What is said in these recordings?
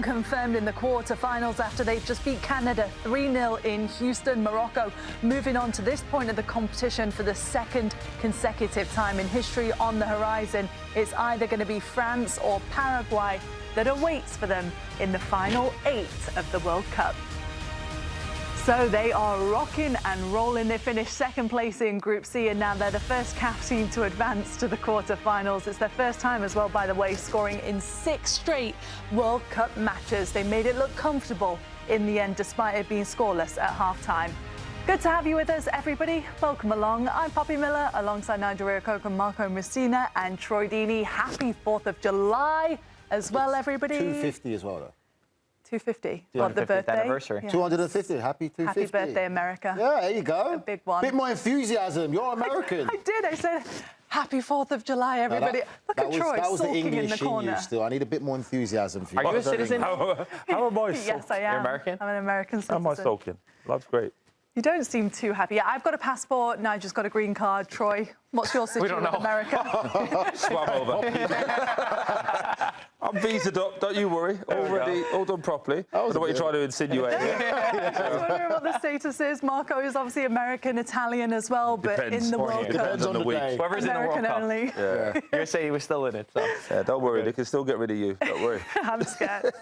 confirmed in the quarterfinals after they've just beat Canada 3-0 in Houston, Morocco. Moving on to this point of the competition for the second consecutive time in history on the horizon. It's either going to be France or Paraguay that awaits for them in the final 8 of the World Cup. So they are rocking and rolling. They finished second place in Group C, and now they're the first CAF team to advance to the quarterfinals. It's their first time as well, by the way, scoring in 6 straight World Cup matches. They made it look comfortable in the end, despite it being scoreless at half-time. Good to have you with us, everybody. Welcome along. I'm Poppy Miller, alongside Nigel Reo-Coker, Marco Messina, and Troy Deeney. Happy 4th of July as well, everybody. 250 as well, though. 250. What, the birthday? Anniversary. Yeah. 250. Happy 250. Happy birthday, America. Yeah, there you go. A big one. Bit more enthusiasm. You're American. I did. I said, happy 4th of July, everybody. Look at Troy that was the sulking English in the corner. in you still. I need a bit more enthusiasm for you. Are you a citizen? How am I sulking? Yes, I am. You're American? I'm an American citizen. How am I sulking? Life's great. You don't seem too happy. Yeah, I've got a passport. Nigel's got a green card. Troy, what's your situation with America? Swam over. I'm visaed up, don't you worry. All done properly. I don't know what you're trying to insinuate. I was wondering what the status is. Marco is obviously American, Italian as well, but Depends. in the World Cup. Depends on the week. Whoever's in the World American Cup. only. Yeah. You're going to say he was still in it, so. Yeah, don't worry, they can still get rid of you. Don't worry. I'm scared.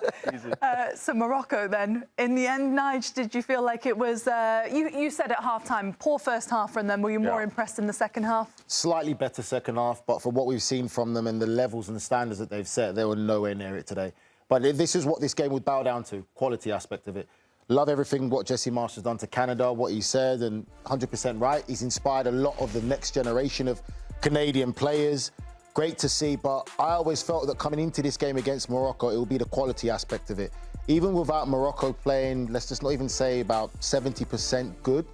So Morocco then, in the end, Nige, did you feel like it was, you said at half-time, poor first half from them. Were you more impressed in the second half? Slightly better second half, but for what we've seen from them and the levels and the standards that they've set, they were nowhere near it today. But this is what this game would bow down to, quality aspect of it. Love everything what Jesse Marsch has done to Canada, what he said, and 100% right. He's inspired a lot of the next generation of Canadian players. Great to see, but I always felt that coming into this game against Morocco, it will be the quality aspect of it. Even without Morocco playing, let's just not even say about 70% good,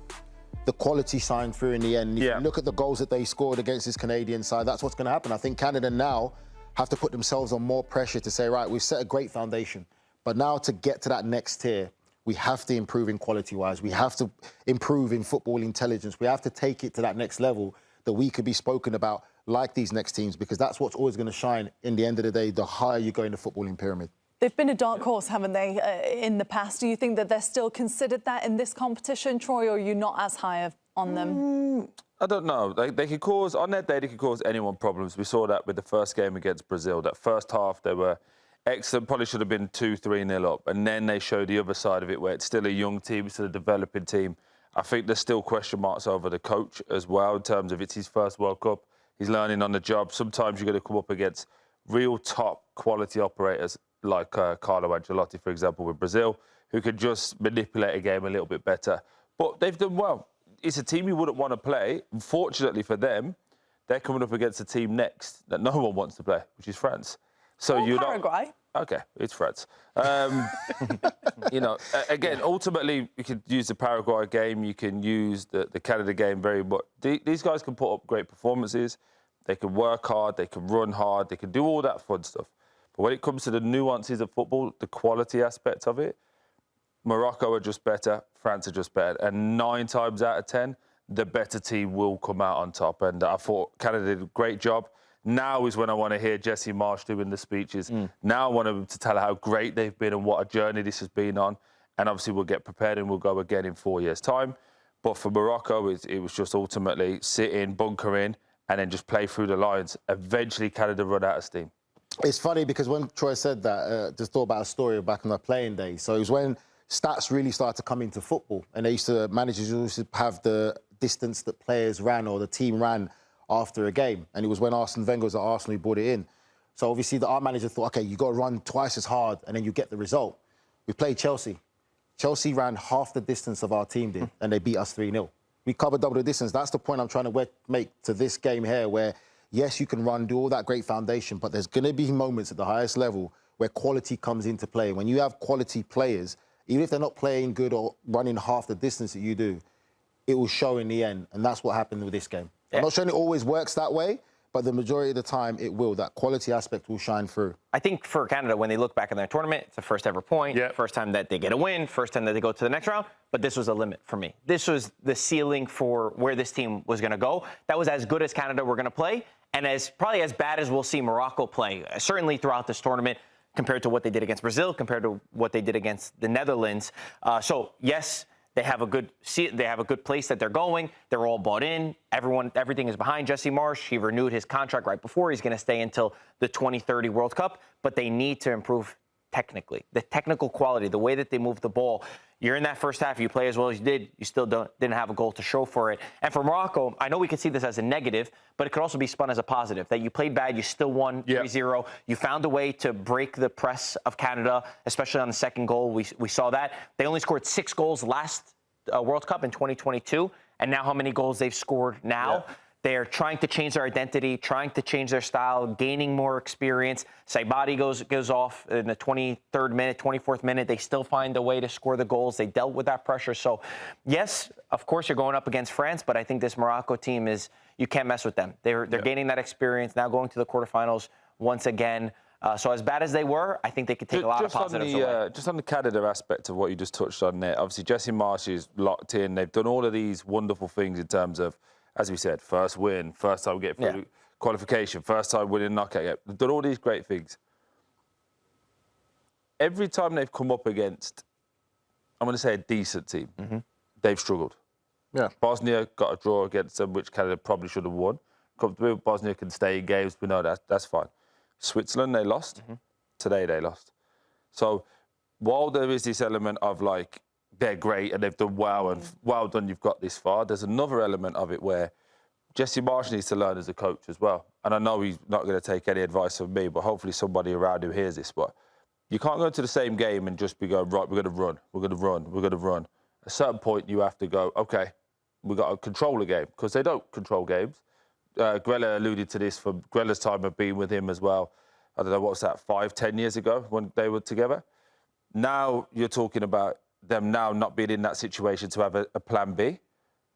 the quality shined through in the end. If you look at the goals that they scored against this Canadian side, that's what's going to happen. I think Canada now have to put themselves on more pressure to say, right, we've set a great foundation, but now to get to that next tier, we have to improve in quality-wise. We have to improve in football intelligence. We have to take it to that next level that we could be spoken about like these next teams, because that's what's always going to shine in the end of the day, the higher you go in the footballing pyramid. They've been a dark horse, haven't they, in the past? Do you think that they're still considered that in this competition, Troy, or are you not as high on them? I don't know. They could cause, on that day, they could cause anyone problems. We saw that with the first game against Brazil. That first half, they were excellent. Probably should have been 2-3-0 up. And then they showed the other side of it, where it's still a young team, still a developing team. I think there's still question marks over the coach as well, in terms of it's his first World Cup. He's learning on the job. Sometimes you're going to come up against real top quality operators like Carlo Ancelotti, for example, with Brazil, who could just manipulate a game a little bit better. But they've done well. It's a team you wouldn't want to play. Unfortunately for them, they're coming up against a team next that no one wants to play, which is France. So you're Paraguay. Okay, it's France. You know, again, ultimately, you could use the Paraguay game. You can use the Canada game very much. These guys can put up great performances. They can work hard. They can run hard. They can do all that fun stuff. But when it comes to the nuances of football, the quality aspect of it, Morocco are just better, France are just better. And 9 times out of 10, the better team will come out on top. And I thought Canada did a great job. Now is when I want to hear Jesse Marsch doing the speeches. Now I want them to tell how great they've been and what a journey this has been on. And obviously we'll get prepared and we'll go again in 4 years' time. But for Morocco, it was just ultimately sit in, bunker in, and then just play through the lines. Eventually, Canada run out of steam. It's funny because when Troy said that, just thought about a story back in my playing days. So it was when stats really started to come into football, and managers used to have the distance that players ran or the team ran after a game. And it was when Arsene Wenger was at Arsenal who brought it in. So obviously our manager thought, OK, you've got to run twice as hard and then you get the result. We played Chelsea. Chelsea ran half the distance of our team did, and they beat us 3-0. We covered double the distance. That's the point I'm trying to make to this game here, where, yes, you can run, do all that great foundation, but there's going to be moments at the highest level where quality comes into play. When you have quality players, even if they're not playing good or running half the distance that you do, it will show in the end, and that's what happened with this game. I'm not saying it always works that way, but the majority of the time it will. That quality aspect will shine through. I think for Canada, when they look back in their tournament, it's the first ever point, first time that they get a win, first time that they go to the next round. But this was a limit for me. This was the ceiling for where this team was going to go. That was as good as Canada were going to play, and probably as bad as we'll see Morocco play, certainly throughout this tournament. compared to what they did against Brazil, compared to what they did against the Netherlands. So yes, they have a good place that they're going. They're all bought in. Everything is behind Jesse Marsch. He renewed his contract right before. He's going to stay until the 2030 World Cup. But they need to improve technically, the technical quality, the way that they move the ball. You're in that first half, you play as well as you did, you still didn't have a goal to show for it. And for Morocco, I know we could see this as a negative, but it could also be spun as a positive, that you played bad, you still won 3-0. You found a way to break the press of Canada, especially on the second goal. We saw that. They only scored 6 goals last World Cup in 2022, and now how many goals they've scored now. Yeah. They're trying to change their identity, trying to change their style, gaining more experience. Saibari goes off in the 23rd minute, 24th minute. They still find a way to score the goals. They dealt with that pressure. So, yes, of course, you're going up against France, but I think this Morocco team you can't mess with them. They're gaining that experience, now going to the quarterfinals once again. So as bad as they were, I think they could take a lot of positives away. Just on the Canada aspect of what you just touched on there, obviously Jesse Marsch is locked in. They've done all of these wonderful things in terms of, as we said, first win, first time we get through qualification, first time winning knockout game. They've done all these great things. Every time they've come up against, I'm going to say a decent team, they've struggled. Yeah. Bosnia got a draw against them, which Canada probably should have won. Bosnia can stay in games, but no, that's fine. Switzerland, they lost. Today, they lost. So while there is this element of, like, they're great and they've done well and well done, you've got this far, there's another element of it where Jesse Marsch needs to learn as a coach as well. And I know he's not going to take any advice from me, but hopefully somebody around him hears this. But you can't go into the same game and just be going, right, we're going to run, we're going to run, we're going to run. At a certain point, you have to go, OK, we've got to control the game, because they don't control games. Grella alluded to this from Grella's time of being with him as well. I don't know, what was that, 5-10 years ago when they were together? Now you're talking about them now not being in that situation to have a plan B,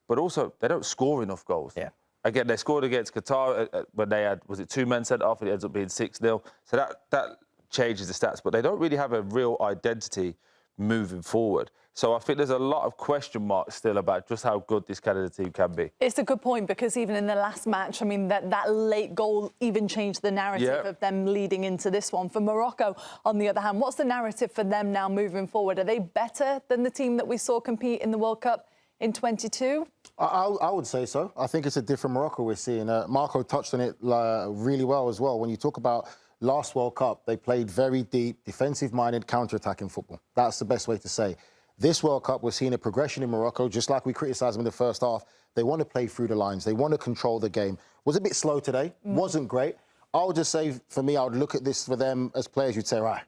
but also they don't score enough goals. Yeah. Again, they scored against Qatar when they had, was it 2 men sent off, and it ends up being 6-0. So that changes the stats, but they don't really have a real identity moving forward. So I think there's a lot of question marks still about just how good this Canada team can be. It's a good point, because even in the last match, I mean, that late goal even changed the narrative of them leading into this one. For Morocco, on the other hand, what's the narrative for them now moving forward? Are they better than the team that we saw compete in the World Cup in 22? I would say so. I think it's a different Morocco we're seeing. Marco touched on it really well as well. When you talk about last World Cup, they played very deep, defensive-minded, counter-attacking football. That's the best way to say. This World Cup, we're seeing a progression in Morocco, just like we criticised them in the first half. They want to play through the lines. They want to control the game. Was a bit slow today. Wasn't great. I would just say, for me, I would look at this for them as players. You'd say, right,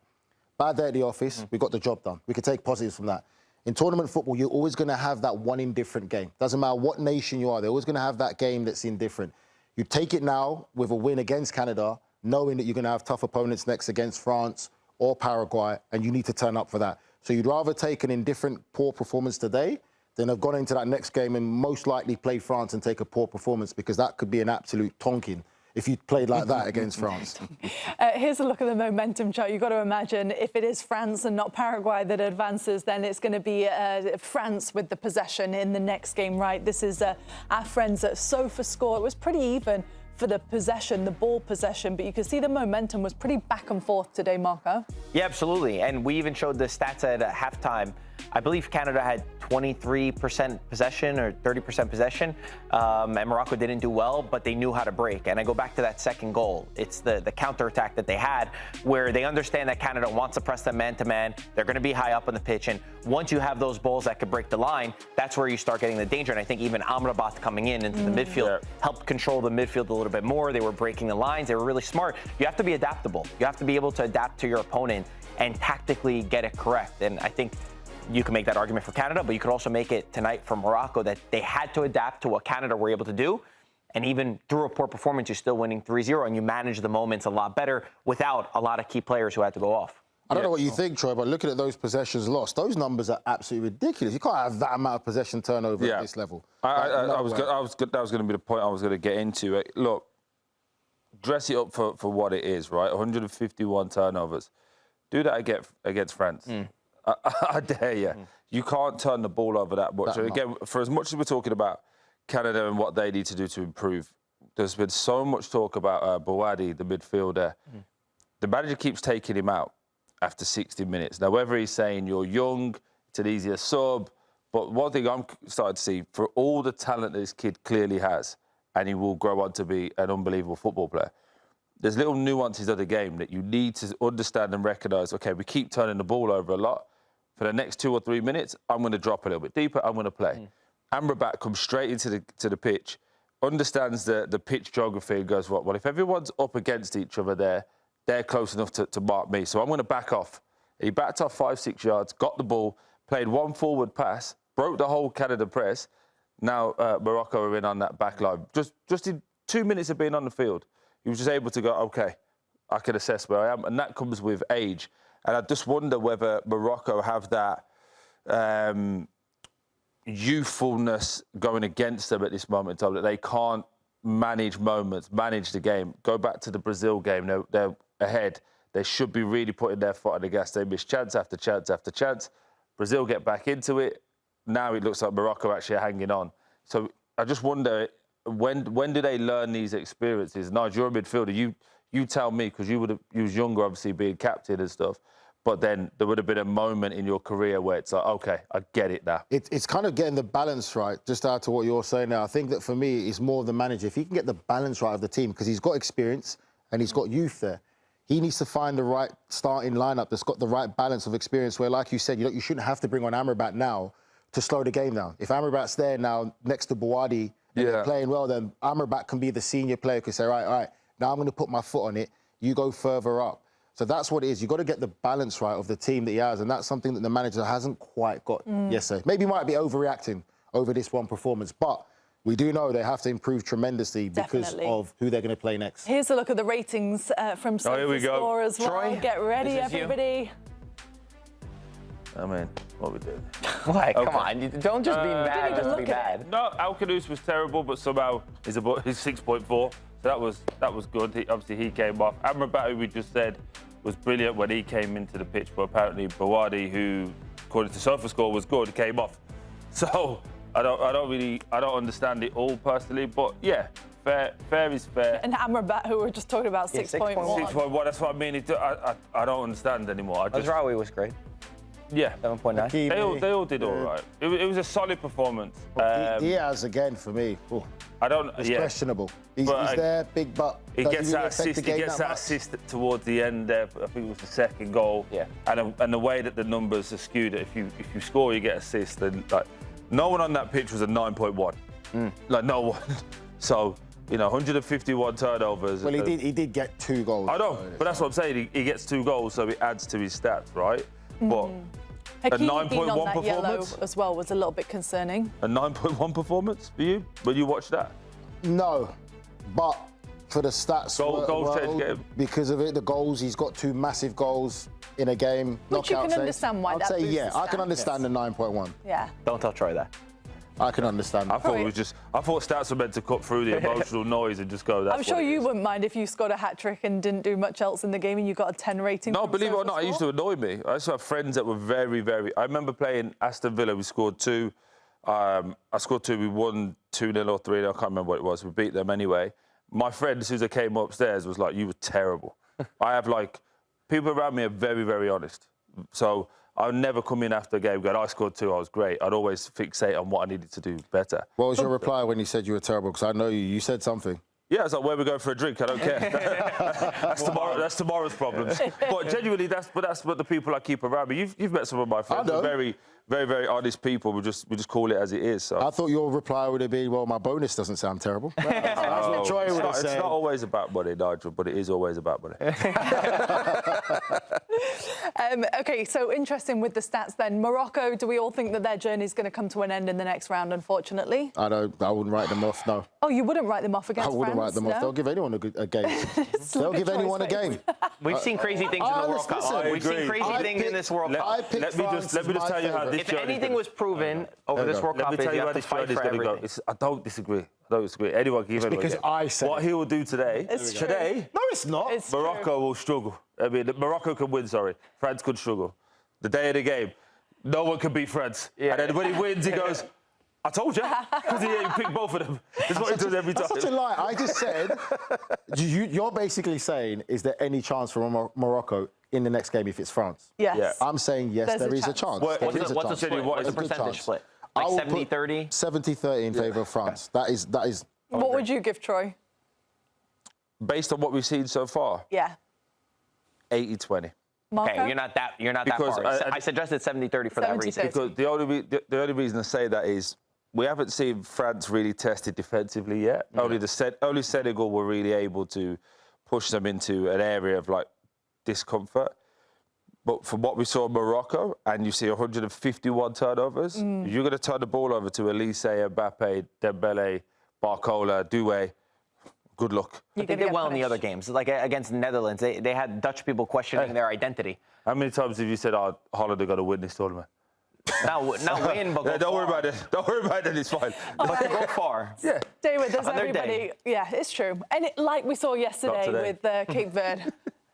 bad day at the office. We got the job done. We could take positives from that. In tournament football, you're always going to have that one indifferent game. Doesn't matter what nation you are. They're always going to have that game that's indifferent. You take it now with a win against Canada, knowing that you're going to have tough opponents next against France or Paraguay, and you need to turn up for that. So you'd rather take an indifferent, poor performance today than have gone into that next game and most likely play France and take a poor performance, because that could be an absolute tonking if you played like that against France. Here's a look at the momentum chart. You've got to imagine if it is France and not Paraguay that advances, then it's going to be France with the possession in the next game, right? This is our friends at SofaScore. It was pretty even for the possession, the ball possession, but you can see the momentum was pretty back and forth today, Marco. Yeah, absolutely. And we even showed the stats at halftime. I believe Canada had 23% possession or 30% possession, and Morocco didn't do well, but they knew how to break. And I go back to that second goal. It's the counterattack that they had, where they understand that Canada wants to press them man-to-man. They're going to be high up on the pitch, and once you have those balls that could break the line, that's where you start getting the danger. And I think even Amrabat coming into the midfield helped control the midfield a little bit more. They were breaking the lines. They were really smart. You have to be adaptable. You have to be able to adapt to your opponent and tactically get it correct. And I think you can make that argument for Canada, but you could also make it tonight for Morocco that they had to adapt to what Canada were able to do. And even through a poor performance, you're still winning 3-0, and you manage the moments a lot better without a lot of key players who had to go off. I don't know what you think, Troy, but looking at those possessions lost, those numbers are absolutely ridiculous. You can't have that amount of possession turnover at this level. That was going to be the point I was going to get into. Look, dress it up for what it is, right? 151 turnovers. Do that against France. I dare you. You can't turn the ball over that much. And again, for as much as we're talking about Canada and what they need to do to improve, there's been so much talk about Bouadi, the midfielder. The manager keeps taking him out. after 60 minutes. Now, whether he's saying you're young, it's an easier sub, but one thing I'm starting to see, for all the talent that this kid clearly has, and he will grow on to be an unbelievable football player, there's little nuances of the game that you need to understand and recognise, OK, we keep turning the ball over a lot. For the next 2 or 3 minutes, I'm going to drop a little bit deeper, I'm going to play. Amrabat comes straight into the pitch, understands the pitch geography and goes, well, if everyone's up against each other there, they're close enough to mark me, so I'm going to back off. He backed off 5-6 yards, got the ball, played one forward pass, broke the whole Canada press. Now Morocco are in on that back line. Just in 2 minutes of being on the field, he was just able to go, OK, I can assess where I am, and that comes with age. And I just wonder whether Morocco have that youthfulness going against them at this moment in time, that they can't manage moments, manage the game. Go back to the Brazil game, they're ahead. They should be really putting their foot on the gas. They miss chance after chance after chance. Brazil get back into it. Now it looks like Morocco actually are hanging on. So I just wonder, when do they learn these experiences? Nigel, you're a midfielder. You tell me, because you was younger, obviously, being captain and stuff. But then there would have been a moment in your career where it's like, OK, I get it now. It's kind of getting the balance right, just to add to what you're saying now. I think that for me, it's more of the manager. If he can get the balance right of the team, because he's got experience and he's got youth there, he needs to find the right starting lineup that's got the right balance of experience where, like you said, you shouldn't have to bring on Amrabat now to slow the game down. If Amrabat's there now next to Bouhaddi and they're playing well, then Amrabat can be the senior player, can say, all right, now I'm going to put my foot on it, you go further up. So that's what it is. You've got to get the balance right of the team that he has, and that's something that the manager hasn't quite got yesterday. Maybe he might be overreacting over this one performance, but we do know they have to improve tremendously because of who they're going to play next. Here's a look at the ratings from SofaScore as well. Troy, get ready, everybody. I mean, what are we doing? Why? Come on, don't just be mad just to be bad. No, Al-Khadous was terrible, but somehow he's 6.4. So that was good. Obviously, he came off. Amrabat, who we just said, was brilliant when he came into the pitch, but apparently Bouhaddi, who, according to SofaScore, was good, came off. So I don't understand it all personally, but yeah, fair is fair. And Amrabat, who we were just talking about, 6.1. 6.1, that's what I mean. I don't understand anymore. Mazraoui was great. Yeah. 7.9. They all did all right. It was a solid performance. Diaz, again, for me, it's questionable. He's there, big butt. He gets that assist towards the end there. I think it was the second goal. Yeah. And the way that the numbers are skewed, if you score, you get assist. And like, no one on that pitch was a 9.1. Like, no one. So, 151 turnovers. Well, he did get 2 goals. I know, but that's what I'm saying. He gets 2 goals, so it adds to his stats, right? But a 9.1 performance as well was a little bit concerning. A 9.1 performance for you when you watch that? No, but for the stats, goals change game. Because of it, the goals, he's got 2 massive goals in a game. Which you can understand why that boosts the I can understand the 9.1. Yeah. Don't tell Troy that. I can understand. I thought stats were meant to cut through the emotional noise and just go. That's I'm sure you wouldn't mind if you scored a hat-trick and didn't do much else in the game and you got a 10 rating. No, believe it or not, it used to annoy me. I used to have friends that were very, very. I remember playing Aston Villa. We scored 2. I scored 2. We won 2-0 or 3-0. I can't remember what it was. We beat them anyway. My friend, as soon as I came upstairs, was like, "You were terrible." I have people around me are very, very honest. So I would never come in after a game going, I scored 2, I was great. I'd always fixate on what I needed to do better. What was your reply when you said you were terrible? Because I know you said something. Yeah, it's like, where we going for a drink? I don't care. That's tomorrow's problems. But genuinely, that's what the people I keep around me. You've met some of my friends. They're very, very, very honest people. We just call it as it is. So. I thought your reply would have been, well, my bonus doesn't sound terrible. That's what Troy would have said. It's not always about money, Nigel, but it is always about money. OK, so interesting with the stats then. Morocco, do we all think that their journey is going to come to an end in the next round, unfortunately? I wouldn't write them off, no. Oh, you wouldn't write them off against France? I wouldn't write them off. They'll give anyone a game. They'll give anyone a game. We've seen crazy things in the World Cup. We've seen crazy things in this World Cup. Let me just tell you how this If anything was proven over this World Cup, let me tell you how this journey is going to go. I don't disagree. Anyone can give anyone because I said what he will do today. No, it's not. Morocco will struggle. I mean, Morocco can win, France could struggle. The day of the game, no one can beat France. Yeah. And then when he wins, he goes, I told you, because he picked both of them. That's what he does every time. That's such a lie. I just said, you're basically saying, is there any chance for Morocco in the next game if it's France. Yes. Yeah. I'm saying yes, there is a chance. What's There is the a chance. split? What's the There's a good percentage chance. split? I Like will 70-30? 70-30 in favour of France. That is. What would you give, Troy? Based on what we've seen so far, Yeah. 80-20. Marco? Okay, you're not that Because far. I suggested 70-30 for that reason. 70-30. Because the only reason I say that is we haven't seen France really tested defensively yet. Yeah. Only Senegal were really able to push them into an area of like discomfort. But from what we saw in Morocco, and you see 151 turnovers, if you're going to turn the ball over to Elise, Mbappe, Dembele, Barcola, Doué, good luck. But they did well in the other games. Like against the Netherlands, they had Dutch people questioning their identity. How many times have you said, "Oh, Holland are going to win this tournament"? Not win, but go Don't far. worry about it. Don't worry about it. It's fine. But to go far. Yeah. Stay with us, On their everybody. day. Yeah, it's true. And like we saw yesterday with Cape Verde,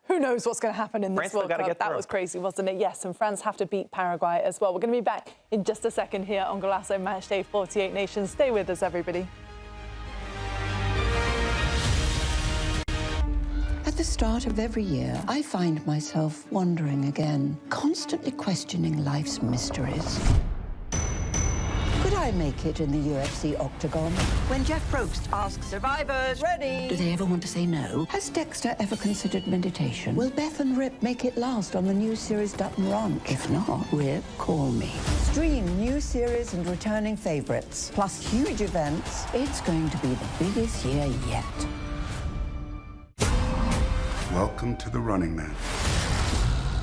who knows what's going to happen in this France still World gotta Cup? get That through. was crazy, wasn't it? Yes, and France have to beat Paraguay as well. We're going to be back in just a second here on Golazo Matchday 48 Nations. Stay with us, everybody. At the start of every year, I find myself wondering again, constantly questioning life's mysteries. Could I make it in the UFC octagon? When Jeff Probst asks survivors, ready? Do they ever want to say no? Has Dexter ever considered meditation? Will Beth and Rip make it last on the new series Dutton Ranch? If not, Rip, call me. Stream new series and returning favorites, plus huge events. It's going to be the biggest year yet. Welcome to the Running Man.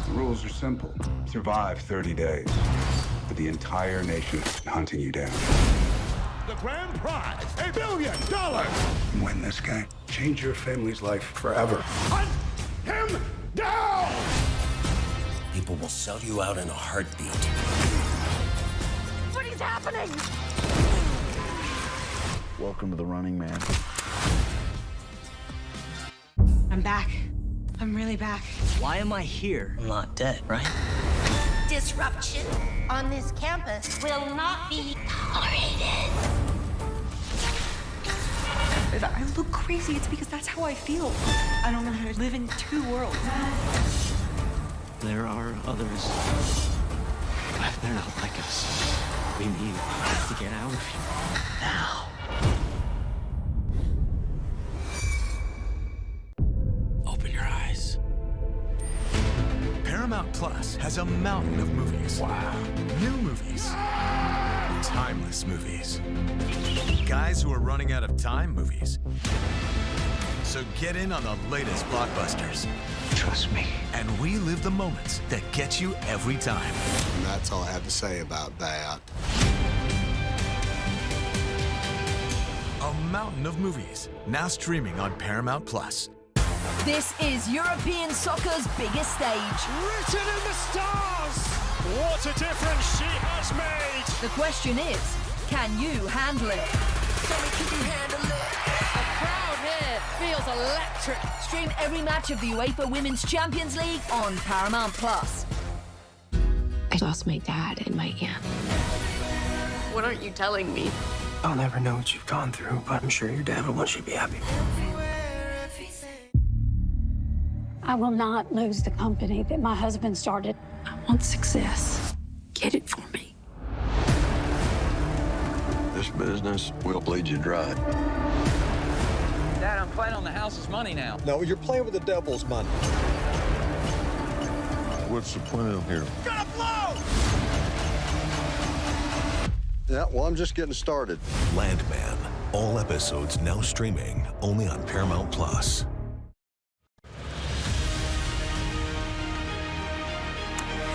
The rules are simple. Survive 30 days. But the entire nation is hunting you down. The grand prize, $1 billion. Win this game. Change your family's life forever. Hunt him down! People will sell you out in a heartbeat. What is happening? Welcome to the Running Man. I'm back. I'm really back. Why am I here? I'm not dead, right? Disruption on this campus will not be tolerated. If I look crazy, it's because that's how I feel. I don't know how to live in two worlds. There are others. But they're not like us. We need to get out of here. Now. Open your eyes. Paramount Plus has a mountain of movies. Wow. New movies. Timeless movies. Guys who are running out of time movies. So get in on the latest blockbusters. Trust me. And relive the moments that get you every time. And that's all I have to say about that. A mountain of movies. Now streaming on Paramount Plus. This is European soccer's biggest stage. Written in the stars! What a difference she has made! The question is, can you handle it? Can you handle it? The crowd here feels electric. Stream every match of the UEFA Women's Champions League on Paramount Plus. I lost my dad and my aunt. What aren't you telling me? I'll never know what you've gone through, but I'm sure your dad will want you to be happy. I will not lose the company that my husband started. I want success. Get it for me. This business will bleed you dry. Dad, I'm playing on the house's money now. No, you're playing with the devil's money. What's the plan here? Gonna blow! Yeah, well, I'm just getting started. Landman. All episodes now streaming only on Paramount Plus.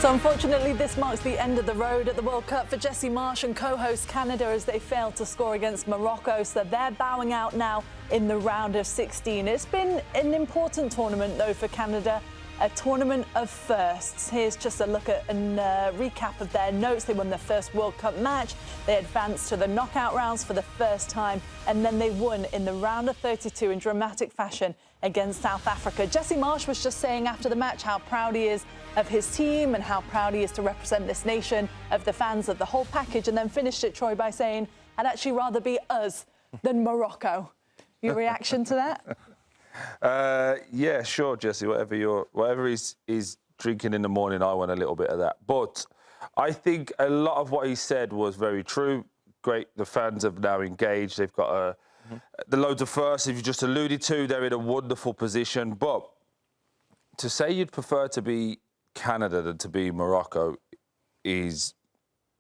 So unfortunately, this marks the end of the road at the World Cup for Jesse Marsh and co-host Canada as they failed to score against Morocco. So they're bowing out now in the round of 16. It's been an important tournament, though, for Canada. A tournament of firsts. Here's just a look at a recap of their notes. They won their first World Cup match. They advanced to the knockout rounds for the first time, and then they won in the round of 32 in dramatic fashion against South Africa. Jesse Marsh was just saying after the match how proud he is of his team and how proud he is to represent this nation, of the fans, of the whole package, and then finished it, Troy, by saying, I'd actually rather be us than Morocco. Your reaction to that? Yeah, sure, Jesse. Whatever he's drinking in the morning, I want a little bit of that. But I think a lot of what he said was very true. Great, the fans have now engaged. They've got the loads of firsts, if you just alluded to, they're in a wonderful position. But to say you'd prefer to be Canada than to be Morocco is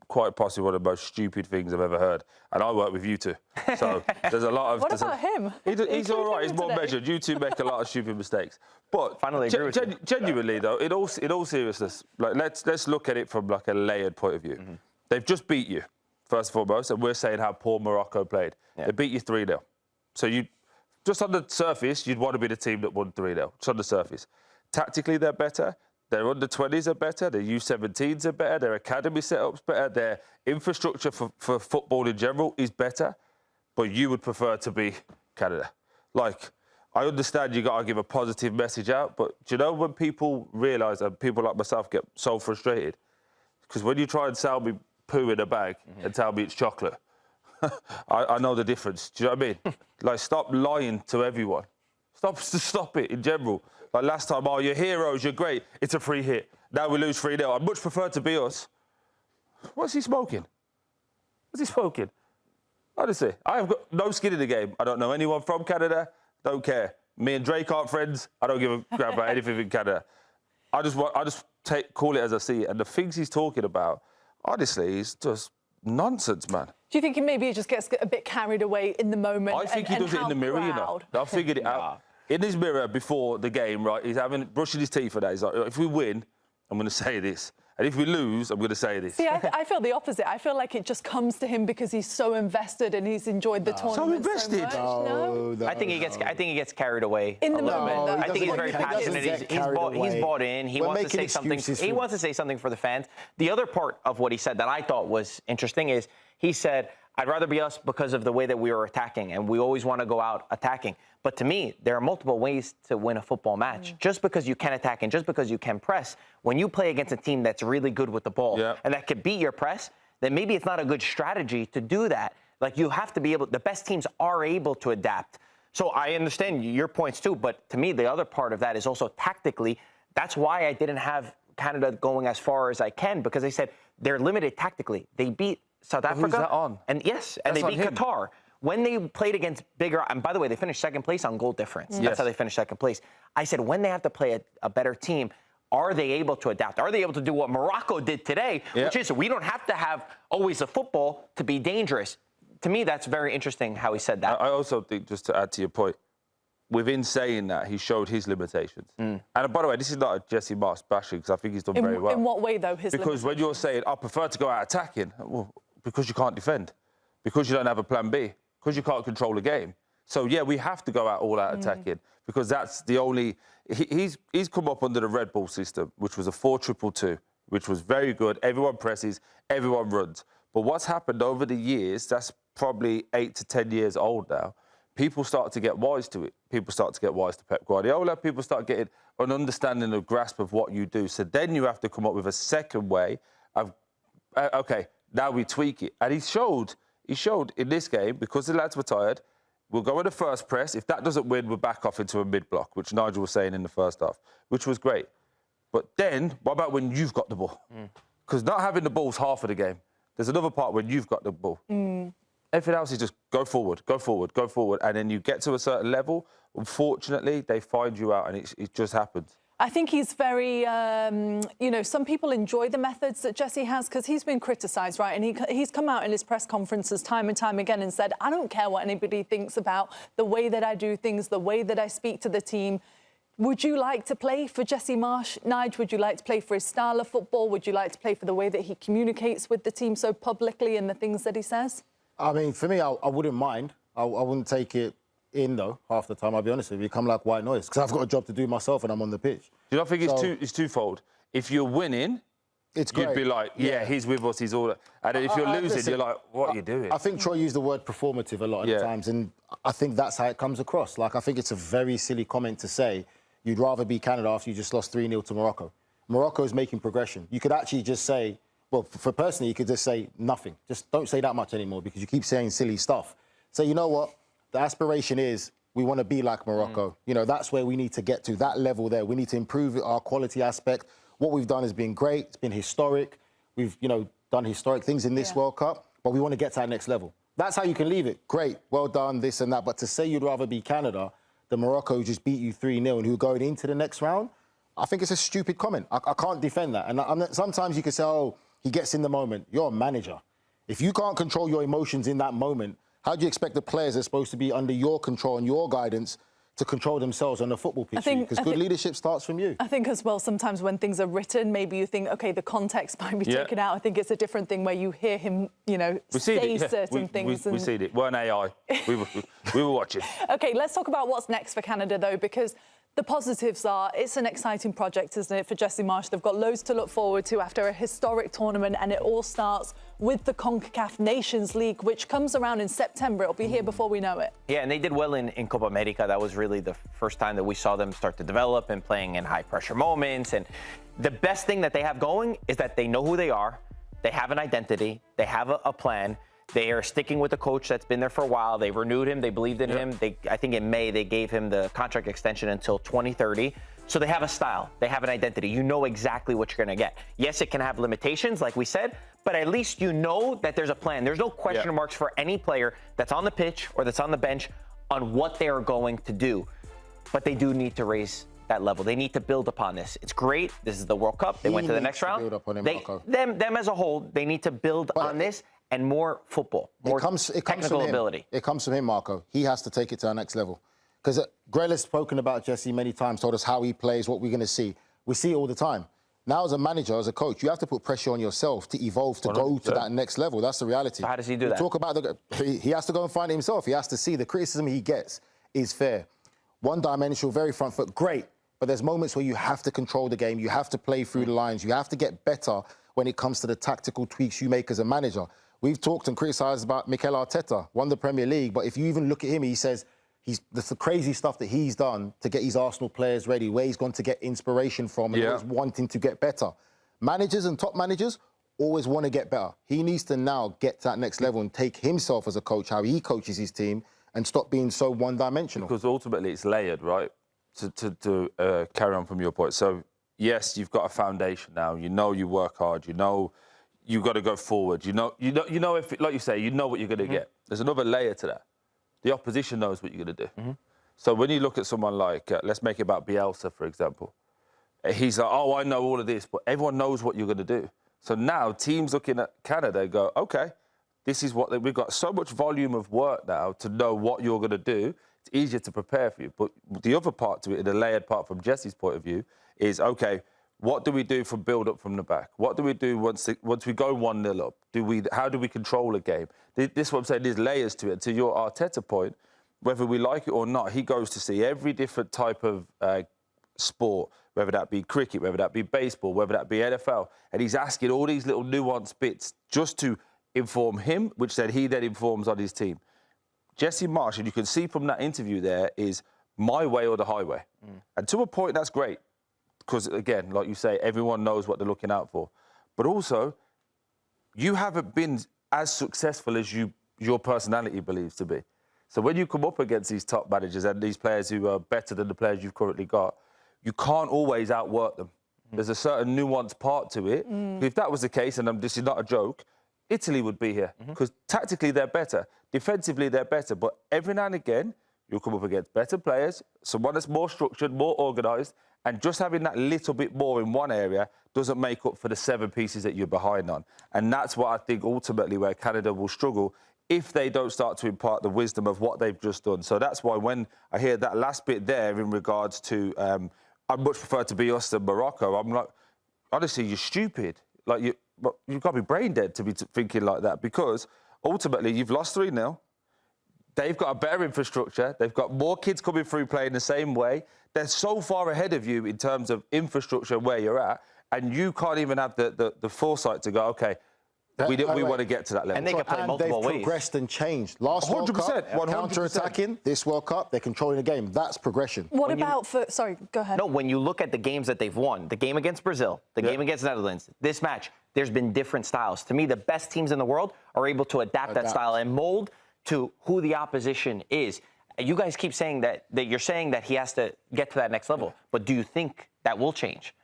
quite possibly one of the most stupid things I've ever heard. And I work with you two. So there's a lot of... What about him? He's all right. He's more measured. You two make a lot of stupid mistakes. But finally agree with you. Genuinely, though, in all seriousness, like let's look at it from like a layered point of view. They've just beat you, first and foremost, and we're saying how poor Morocco played. Yeah. They beat you 3-0. So you, just on the surface, you'd want to be the team that won 3-0. Just on the surface. Tactically, they're better. Their under-20s are better, their U17s are better, their academy setup's better, their infrastructure for football in general is better, but you would prefer to be Canada. Like, I understand you got to give a positive message out, but do you know when people realise, and people like myself get so frustrated, because when you try and sell me poo in a bag and tell me it's chocolate, I know the difference. Do you know what I mean? Like, stop lying to everyone. Stop it in general. Like last time, oh, you're heroes, you're great. It's a free hit. Now we lose 3-0. I'd much prefer to be us. What's he smoking? What's he smoking? Honestly, I have got no skin in the game. I don't know anyone from Canada. Don't care. Me and Drake aren't friends. I don't give a crap about anything in Canada. I just call it as I see it. And the things he's talking about, honestly, is just nonsense, man. Do you think maybe he just gets a bit carried away in the moment? I think he does it in the mirror, you know. I figured it out. In his mirror before the game, right, he's brushing his teeth for that. He's like, if we win, I'm going to say this. And if we lose, I'm going to say this. See, I feel the opposite. I feel like it just comes to him because he's so invested and he's enjoyed the tournament so invested. So much. I think he gets carried away in the moment. I think he's very passionate. He's bought in. He wants to say something. He wants to say something for the fans. The other part of what he said that I thought was interesting is he said, I'd rather be us because of the way that we were attacking, and we always want to go out attacking. But to me, there are multiple ways to win a football match. Just because you can attack and just because you can press, when you play against a team that's really good with the ball and that could beat your press, then maybe it's not a good strategy to do that. Like, you have to be able, the best teams are able to adapt. So I understand your points too, but to me, the other part of that is also tactically. That's why I didn't have Canada going as far as I can, because they said they're limited tactically. They beat South Africa. Who's that on? And yes, and they beat Qatar. When they played against bigger, and by the way, they finished second place on goal difference. That's how they finished second place. I said, when they have to play a better team, are they able to adapt? Are they able to do what Morocco did today, which is we don't have to have always a football to be dangerous? To me, that's very interesting how he said that. I also think, just to add to your point, within saying that, he showed his limitations. And by the way, this is not a Jesse Marsh bashing, because I think he's done very well. In what way, though, his Because when you're saying, I prefer to go out attacking, well, because you can't defend, because you don't have a plan B, because you can't control the game. So, yeah, we have to go out all out attacking, because that's the only... He's come up under the Red Bull system, which was a 4-2-2, which was very good. Everyone presses, everyone runs. But what's happened over the years, that's probably 8 to 10 years old now, people start to get wise to it. People start to get wise to Pep Guardiola. People start getting an understanding, a grasp of what you do. So then you have to come up with a second way of, OK, now we tweak it. And he showed in this game, because the lads were tired, we'll go in the first press. If that doesn't win, we'll back off into a mid-block, which Nigel was saying in the first half, which was great. But then, what about when you've got the ball? Because not having the ball's half of the game. There's another part when you've got the ball. Everything else is just go forward, go forward, go forward. And then you get to a certain level. Unfortunately, they find you out, and it just happens. I think he's very, some people enjoy the methods that Jesse has because he's been criticised, right? And he's come out in his press conferences time and time again and said, I don't care what anybody thinks about the way that I do things, the way that I speak to the team. Would you like to play for Jesse Marsh, Nige? Would you like to play for his style of football? Would you like to play for the way that he communicates with the team so publicly and the things that he says? I mean, for me, I wouldn't mind. I wouldn't take it in, though, half the time, I'll be honest with you. You come like white noise, because I've got a job to do myself and I'm on the pitch. Do you not think it's twofold? If you're winning, it's great. You'd be like, yeah, he's with us, he's all that. And if you're losing, you're like, what are you doing? I think Troy used the word performative a lot of the times, and I think that's how it comes across. Like, I think it's a very silly comment to say you'd rather be Canada after you just lost 3-0 to Morocco. Morocco is making progression. You could actually just say, well, for personally, you could just say nothing. Just don't say that much anymore, because you keep saying silly stuff. So you know what? The aspiration is we want to be like Morocco. You know, that's where we need to get to, that level there. We need to improve our quality aspect. what we've done has been great. It's been historic. We've, done historic things in this World Cup, but we want to get to that next level. That's how you can leave it. Great, well done, this and that. But to say you'd rather be Canada than Morocco, who just beat you 3-0 and who are going into the next round, I think it's a stupid comment. I can't defend that. And sometimes you can say, oh, he gets in the moment. You're a manager. If you can't control your emotions in that moment, how do you expect the players that are supposed to be under your control and your guidance to control themselves on the football pitch? Because good leadership starts from you. I think as well, sometimes when things are written, maybe you think, OK, the context might be taken out. I think it's a different thing where you hear him, say certain things. We see it. We're an AI. We were watching. OK, let's talk about what's next for Canada, though, because the positives are it's an exciting project, isn't it, for Jesse Marsch? They've got loads to look forward to after a historic tournament, and it all starts with the CONCACAF Nations League, which comes around in September. It'll be here before we know it. Yeah, and they did well in Copa America. That was really the first time that we saw them start to develop and playing in high-pressure moments. And the best thing that they have going is that they know who they are. They have an identity. They have a plan. They are sticking with the coach that's been there for a while. They renewed him. They believed in him. I think in May, they gave him the contract extension until 2030. So they have a style. They have an identity. You know exactly what you're going to get. Yes, it can have limitations, like we said, but at least you know that there's a plan. There's no question marks for any player that's on the pitch or that's on the bench on what they are going to do. But they do need to raise that level. They need to build upon this. It's great. This is the World Cup. They went to the next round. Build up on him, them as a whole, they need to build on this and more football, more technical ability. It comes from him, Marco. He has to take it to the next level. Because Grella's spoken about Jesse many times, told us how he plays, what we're going to see. We see it all the time. Now, as a manager, as a coach, you have to put pressure on yourself to evolve, to go to that next level. That's the reality. So how does he do that? Talk about he has to go and find it himself. He has to see the criticism he gets is fair. One-dimensional, very front foot, great. But there's moments where you have to control the game. You have to play through the lines. You have to get better when it comes to the tactical tweaks you make as a manager. We've talked and criticised about Mikel Arteta, won the Premier League, but if you even look at him, he says that's the crazy stuff that he's done to get his Arsenal players ready, where he's gone to get inspiration from and always wanting to get better. Managers and top managers always want to get better. He needs to now get to that next level and take himself as a coach, how he coaches his team, and stop being so one-dimensional. Because ultimately it's layered, right? To carry on from your point. So, yes, you've got a foundation now. You know you work hard. You know you've got to go forward. You know if, like you say, you know what you're going to get. There's another layer to that. The opposition knows what you're going to do. So when you look at someone like, let's make it about Bielsa, for example, he's like, oh, I know all of this, but everyone knows what you're going to do. So now teams looking at Canada go, OK, this is what we've got so much volume of work now to know what you're going to do. It's easier to prepare for you. But the other part to it, the layered part from Jesse's point of view, is, OK, what do we do for build-up from the back? What do we do once we go 1-0 up? How do we control a game? This is what I'm saying, there's layers to it. To your Arteta point, whether we like it or not, he goes to see every different type of sport, whether that be cricket, whether that be baseball, whether that be NFL, and he's asking all these little nuanced bits just to inform him, which then he then informs on his team. Jesse Marsch, and you can see from that interview there, is my way or the highway. And to a point, that's great. Because, again, like you say, everyone knows what they're looking out for. But also, you haven't been as successful as your personality believes to be. So when you come up against these top managers and these players who are better than the players you've currently got, you can't always outwork them. There's a certain nuanced part to it. If that was the case, and this is not a joke, Italy would be here. Because tactically, they're better. Defensively, they're better. But every now and again, you'll come up against better players, someone that's more structured, more organised, and just having that little bit more in one area doesn't make up for the 7 pieces that you're behind on. And that's what I think ultimately where Canada will struggle if they don't start to impart the wisdom of what they've just done. So that's why when I hear that last bit there in regards to I'd much prefer to be us than Morocco, I'm like, honestly, you're stupid. Like, you've got to be brain dead to be thinking like that, because ultimately you've lost 3-0. They've got a better infrastructure. They've got more kids coming through playing the same way. They're so far ahead of you in terms of infrastructure where you're at, and you can't even have the foresight to go, OK, we want to get to that level. And they can play multiple ways. They've progressed and changed. Last World Cup, 100%. counter-attacking. This World Cup, they're controlling the game. That's progression. What about for... Sorry, go ahead. No, when you look at the games that they've won, the game against Brazil, the game against Netherlands, this match, there's been different styles. To me, the best teams in the world are able to adapt that style and mold to who the opposition is. You guys keep saying that you're saying that he has to get to that next level, but do you think that will change?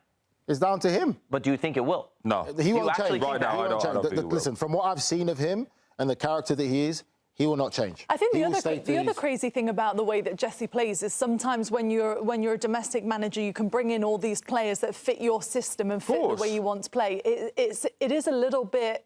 It's down to him. But do you think it will? No. He won't actually change. think that? He won't change. I don't think he will. Listen, from what I've seen of him and the character that he is, he will not change. I think He the will stay to other his- crazy thing about the way that Jesse plays is sometimes when you're a domestic manager, you can bring in all these players that fit your system and fit the way you want to play. It is a little bit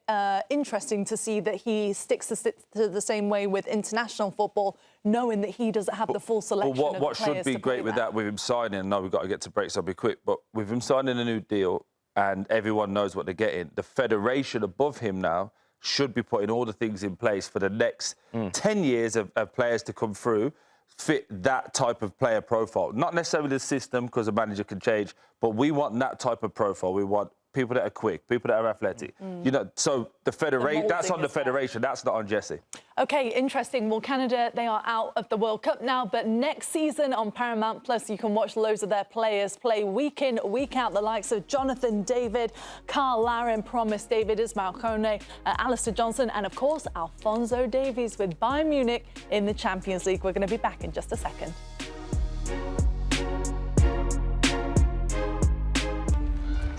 interesting to see that he sticks to the same way with international football, knowing that he doesn't have the full selection But of what players should be to great play with there. that, with him signing, I know we've got to get to break, so I'll be quick, but with him signing a new deal and everyone knows what they're getting, the federation above him now should be putting all the things in place for the next 10 years of players to come through, fit that type of player profile. Not necessarily the system, because a manager can change, but we want that type of profile. We want people that are quick, people that are athletic. You know, so the federation, that's on the federation, that's not on Jesse. OK, interesting. Well, Canada, they are out of the World Cup now, but next season on Paramount Plus, you can watch loads of their players play week in, week out, the likes of Jonathan David, Carl Larin, Promise David, Ismail Kone, Alistair Johnson, and of course, Alphonso Davies with Bayern Munich in the Champions League. We're going to be back in just a second.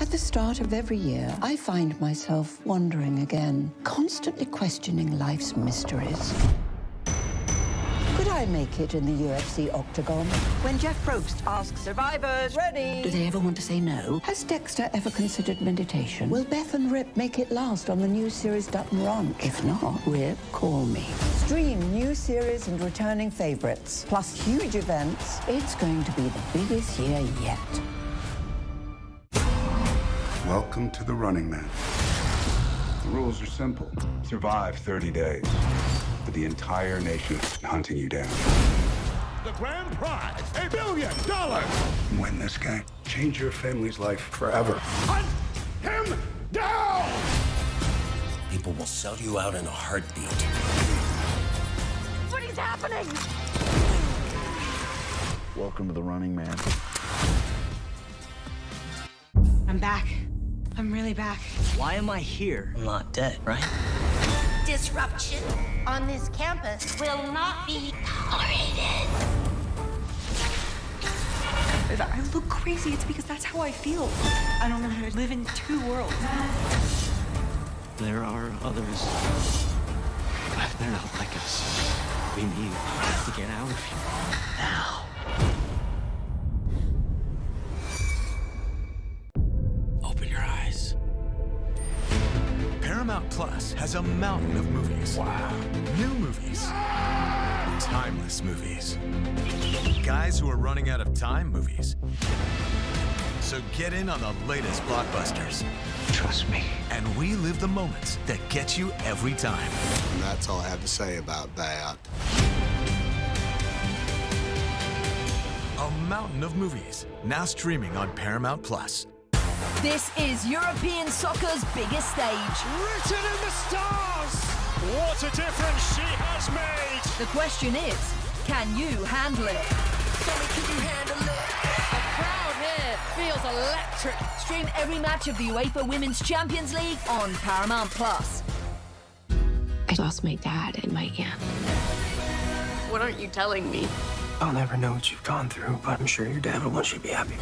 At the start of every year, I find myself wondering again, constantly questioning life's mysteries. Could I make it in the UFC octagon? When Jeff Probst asks survivors, ready? Do they ever want to say no? Has Dexter ever considered meditation? Will Beth and Rip make it last on the new series Dutton Ranch? If not, Rip, call me. Stream new series and returning favorites, plus huge events. It's going to be the biggest year yet. Welcome to the Running Man. The rules are simple. Survive 30 days, but the entire nation is hunting you down. The grand prize, $1 billion. Win this game. Change your family's life forever. Hunt him down! People will sell you out in a heartbeat. What is happening? Welcome to the Running Man. I'm back. I'm really back. Why am I here? I'm not dead, right? Disruption on this campus will not be tolerated. If I look crazy, it's because that's how I feel. I don't know how to live in two worlds. There are others. But they're not like us. We need to get out of here. Now. Open your eyes. Paramount Plus has a mountain of movies. Wow. New movies. Timeless movies. Guys who are running out of time movies. So get in on the latest blockbusters. Trust me. And relive the moments that get you every time. And that's all I have to say about that. A mountain of movies, now streaming on Paramount Plus. This is European soccer's biggest stage. Written in the stars! What a difference she has made! The question is, can you handle it? Tell me, can you handle it? The crowd here feels electric. Stream every match of the UEFA Women's Champions League on Paramount Plus. I lost my dad and my aunt. What aren't you telling me? I'll never know what you've gone through, but I'm sure your dad would want you to be happy.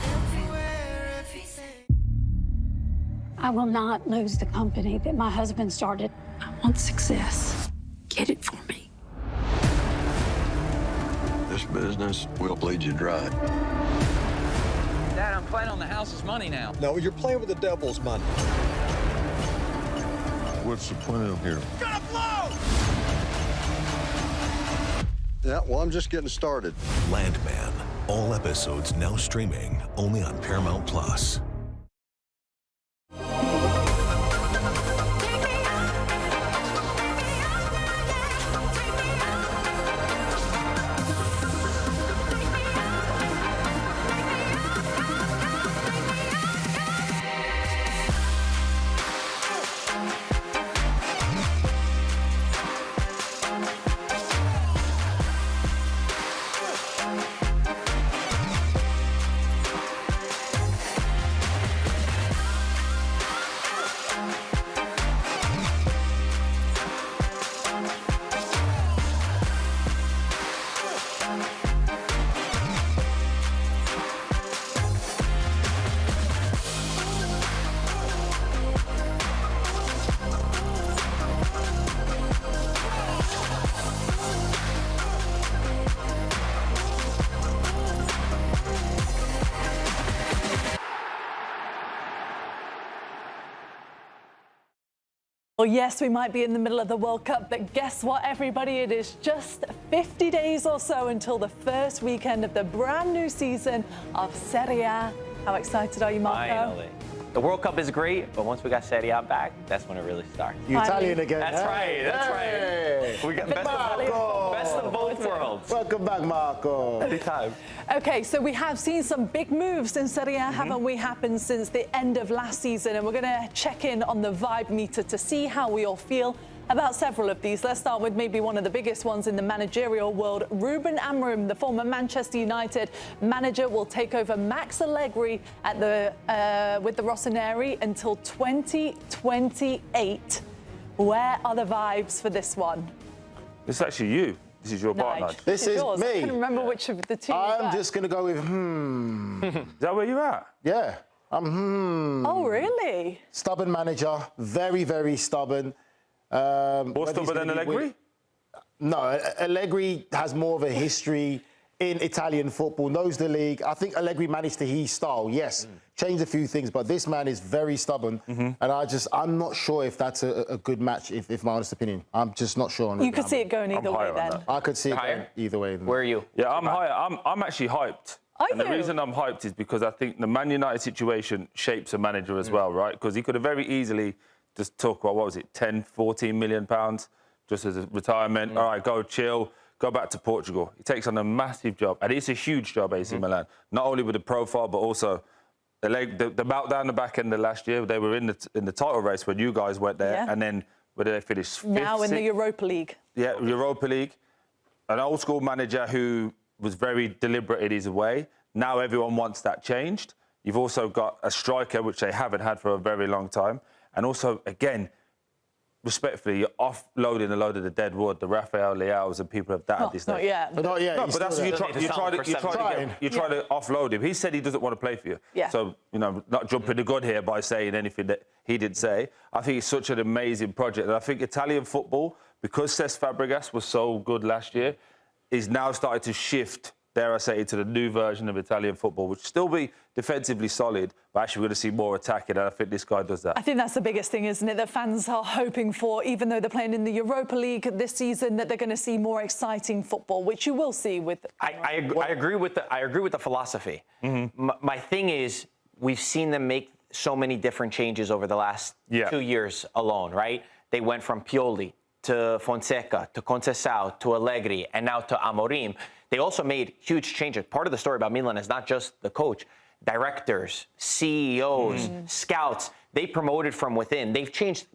I will not lose the company that my husband started. I want success. Get it for me. This business will bleed you dry. Dad, I'm playing on the house's money now. No, you're playing with the devil's money. What's the plan here? Gonna blow! Yeah, well, I'm just getting started. Landman. All episodes now streaming only on Paramount Plus. Well, yes, we might be in the middle of the World Cup, but guess what, everybody? It is just 50 days or so until the first weekend of the brand new season of Serie A. How excited are you, Marco? Finally. The World Cup is great, but once we got Serie A back, that's when it really starts. You Italian again. That's right. That's right. We got best of both worlds. Welcome back, Marco. Anytime. Okay, so we have seen some big moves in Serie A, haven't we, happen since the end of last season, and we're going to check in on the vibe meter to see how we all feel about several of these. Let's start with maybe one of the biggest ones in the managerial world. Ruben Amorim, the former Manchester United manager, will take over Max Allegri at with the Rossoneri until 2028. Where are the vibes for this one? It's actually you. This is your part, Nigel. This is yours. me. I couldn't remember which of the two. I'm just going to go with Is that where you're at? Yeah. Oh, really? Stubborn manager. Very, very stubborn. More stubborn than Allegri? No, Allegri has more of a history in Italian football, knows the league. I think Allegri managed to his style, yes, changed a few things, but this man is very stubborn, and I'm not sure if that's a good match, if my honest opinion. I'm just not sure. You could see it going either way then. I could see it going either way. Where are you? Yeah, I'm higher. I'm actually hyped. And the reason I'm hyped is because I think the Man United situation shapes a manager as well, right? Because he could have very easily just talk about, what was it, 10, 14 million pounds just as a retirement. All right, go chill, go back to Portugal. He takes on a massive job, and it's a huge job, AC Milan. Not only with the profile, but also the meltdown the back end of last year. They were in the title race when you guys went there, and then where did they finish? Fifth, now in the Europa League. Yeah, Europa League. An old school manager who was very deliberate in his way. Now everyone wants that changed. You've also got a striker, which they haven't had for a very long time. And also, again, respectfully, you're offloading a load of the dead wood, the Rafael Leaos and people of that at this Not yet. But not yet. No, but that's what you try to offload him. He said he doesn't want to play for you. Yeah. So, not jumping the gun here by saying anything that he didn't say. I think it's such an amazing project. And I think Italian football, because Cesc Fabregas was so good last year, is now starting to shift, dare I say, to the new version of Italian football, which still be defensively solid, but actually we're going to see more attacking, and I think this guy does that. I think that's the biggest thing, isn't it, that fans are hoping for, even though they're playing in the Europa League this season, that they're going to see more exciting football, which you will see with... I agree with the philosophy. My thing is, we've seen them make so many different changes over the last 2 years alone, right? They went from Pioli to Fonseca, to Conceição, to Allegri, and now to Amorim. They also made huge changes. Part of the story about Milan is not just the coach. Directors, CEOs, scouts, they promoted from within. They've changed.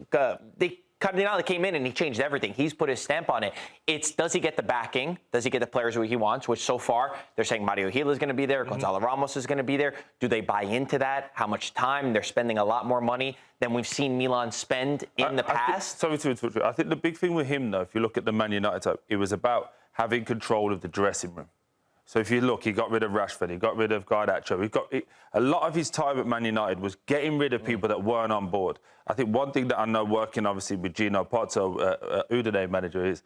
Cardinale came in and he changed everything. He's put his stamp on it. It's, does he get the backing? Does he get the players who he wants? Which so far, they're saying Mario Gil is going to be there. Gonzalo Ramos is going to be there. Do they buy into that? How much time? They're spending a lot more money than we've seen Milan spend in the past. Sorry to interrupt you. I think the big thing with him, though, if you look at the Man United type, it was about having control of the dressing room. So if you look, he got rid of Rashford, he got rid of Garnacho. A lot of his time at Man United was getting rid of people that weren't on board. I think one thing that I know, working obviously with Gino Pozzo, Udine manager, is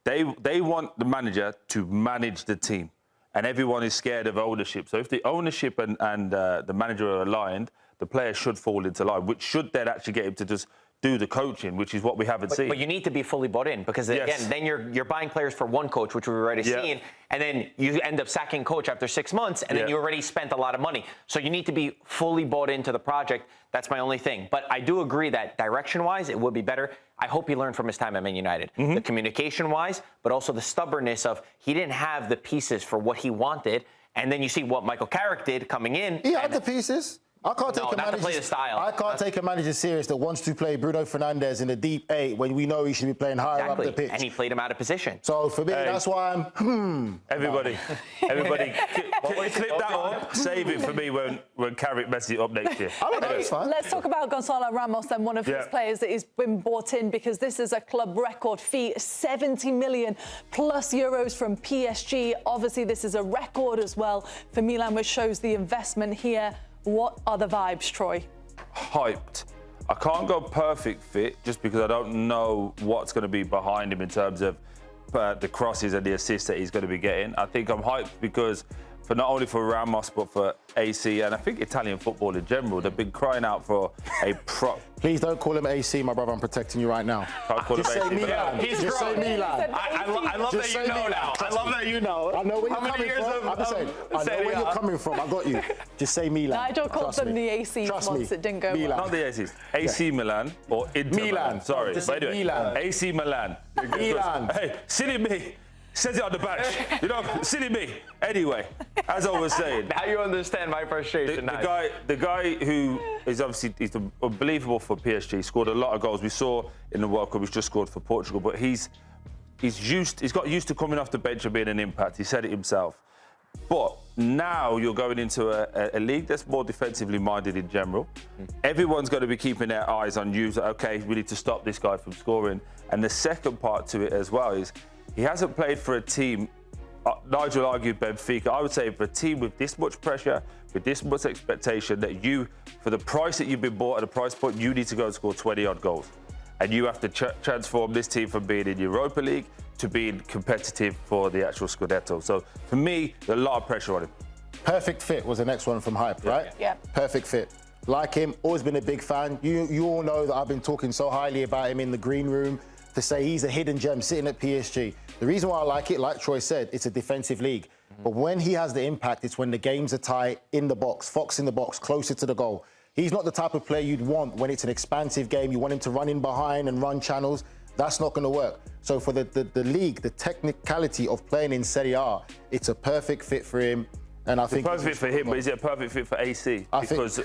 they want the manager to manage the team, and everyone is scared of ownership. So if the ownership and the manager are aligned, the player should fall into line, which should then actually get him to just do the coaching, which is what we haven't seen. But you need to be fully bought in, because again, then you're buying players for one coach, which we've already seen, and then you end up sacking coach after 6 months, and then you already spent a lot of money. So you need to be fully bought into the project. That's my only thing. But I do agree that direction-wise, it would be better. I hope he learned from his time at Man United. The communication-wise, but also the stubbornness of he didn't have the pieces for what he wanted, and then you see what Michael Carrick did coming in. He had the pieces. I can't take I can't take a manager serious that wants to play Bruno Fernandes in the deep 8 when we know he should be playing higher up the pitch. And he played him out of position. So for me, that's why I'm Everybody, clip that up, save it for me when Carrick messes it up next year. Let's talk about Gonzalo Ramos, then, one of his players that has been bought in, because this is a club record fee, 70 million plus euros from PSG. Obviously, this is a record as well for Milan, which shows the investment here. What are the vibes, Troy? Hyped. I can't go perfect fit just because I don't know what's going to be behind him in terms of the crosses and the assists that he's going to be getting. I think I'm hyped because for not only for Ramos but for AC and I think Italian football in general. They've been crying out for a prop. Please don't call him AC, my brother. I'm protecting you right now. Can't call Just him say AC. Milan. He's Just say grown. Milan. I love Just that you say know Milan. now. I Trust love me. that you know. I know where How you're many coming years from. of- I'm just saying. I know Serie where you're A? coming from. I got you. Just say Milan. Nigel called Trust them me. the ACs Trust once me. it didn't go Milan. well. Not the ACs. AC Milan or Inter Milan. Sorry. Just By say the way, Milan. AC Milan. Milan. Hey, silly me. Says it on the badge. You know, silly me. Anyway, as I was saying. Now you understand my frustration. The guy who is obviously he's unbelievable for PSG. Scored a lot of goals. We saw in the World Cup. He's just scored for Portugal, but he's got used to coming off the bench and being an impact. He said it himself. But now you're going into a league that's more defensively minded in general. Everyone's going to be keeping their eyes on you. So, okay, we need to stop this guy from scoring. And the second part to it as well is he hasn't played for a team. Nigel argued Benfica. I would say for a team with this much pressure, with this much expectation, that you, for the price that you've been bought at a price point, you need to go and score 20-odd goals. And you have to transform this team from being in Europa League to being competitive for the actual Scudetto. So for me, there's a lot of pressure on him. Perfect fit was the next one from Hype, right? Yeah. Perfect fit. Like him, always been a big fan. You all know that I've been talking so highly about him in the green room to say he's a hidden gem sitting at PSG. The reason why I like it, like Troy said, it's a defensive league. But when he has the impact, it's when the games are tight, in the box, Fox in the box, closer to the goal. He's not the type of player you'd want when it's an expansive game. You want him to run in behind and run channels. That's not going to work. So for the league, the technicality of playing in Serie A, it's a perfect fit for him. And I think it's a perfect fit for him, but is it a perfect fit for AC? Because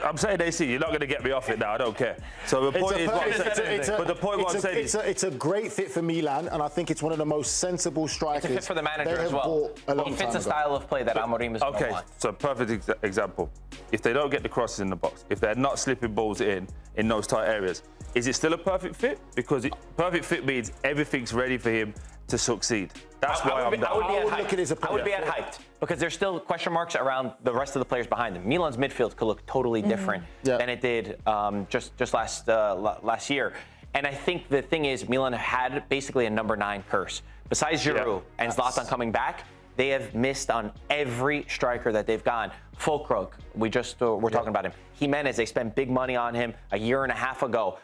I'm saying AC, you're not going to get me off it now. I don't care. So the point is, it's a great fit for Milan, and I think it's one of the most sensible strikers. It's a fit for the manager as well. He fits a style of play that Amorim is going to want. Okay, so perfect example. If they don't get the crosses in the box, if they're not slipping balls in those tight areas, is it still a perfect fit? Because perfect fit means everything's ready for him to succeed. That's why I would be at hyped because there's still question marks around the rest of the players behind them. Milan's midfield could look totally different than it did just last year. And I think the thing is, Milan had basically a number 9 curse. Besides Giroud and Zlatan coming back, they have missed on every striker that they've gone. Fulkrug, we're talking about him. Jimenez, they spent big money on him a year and a half ago.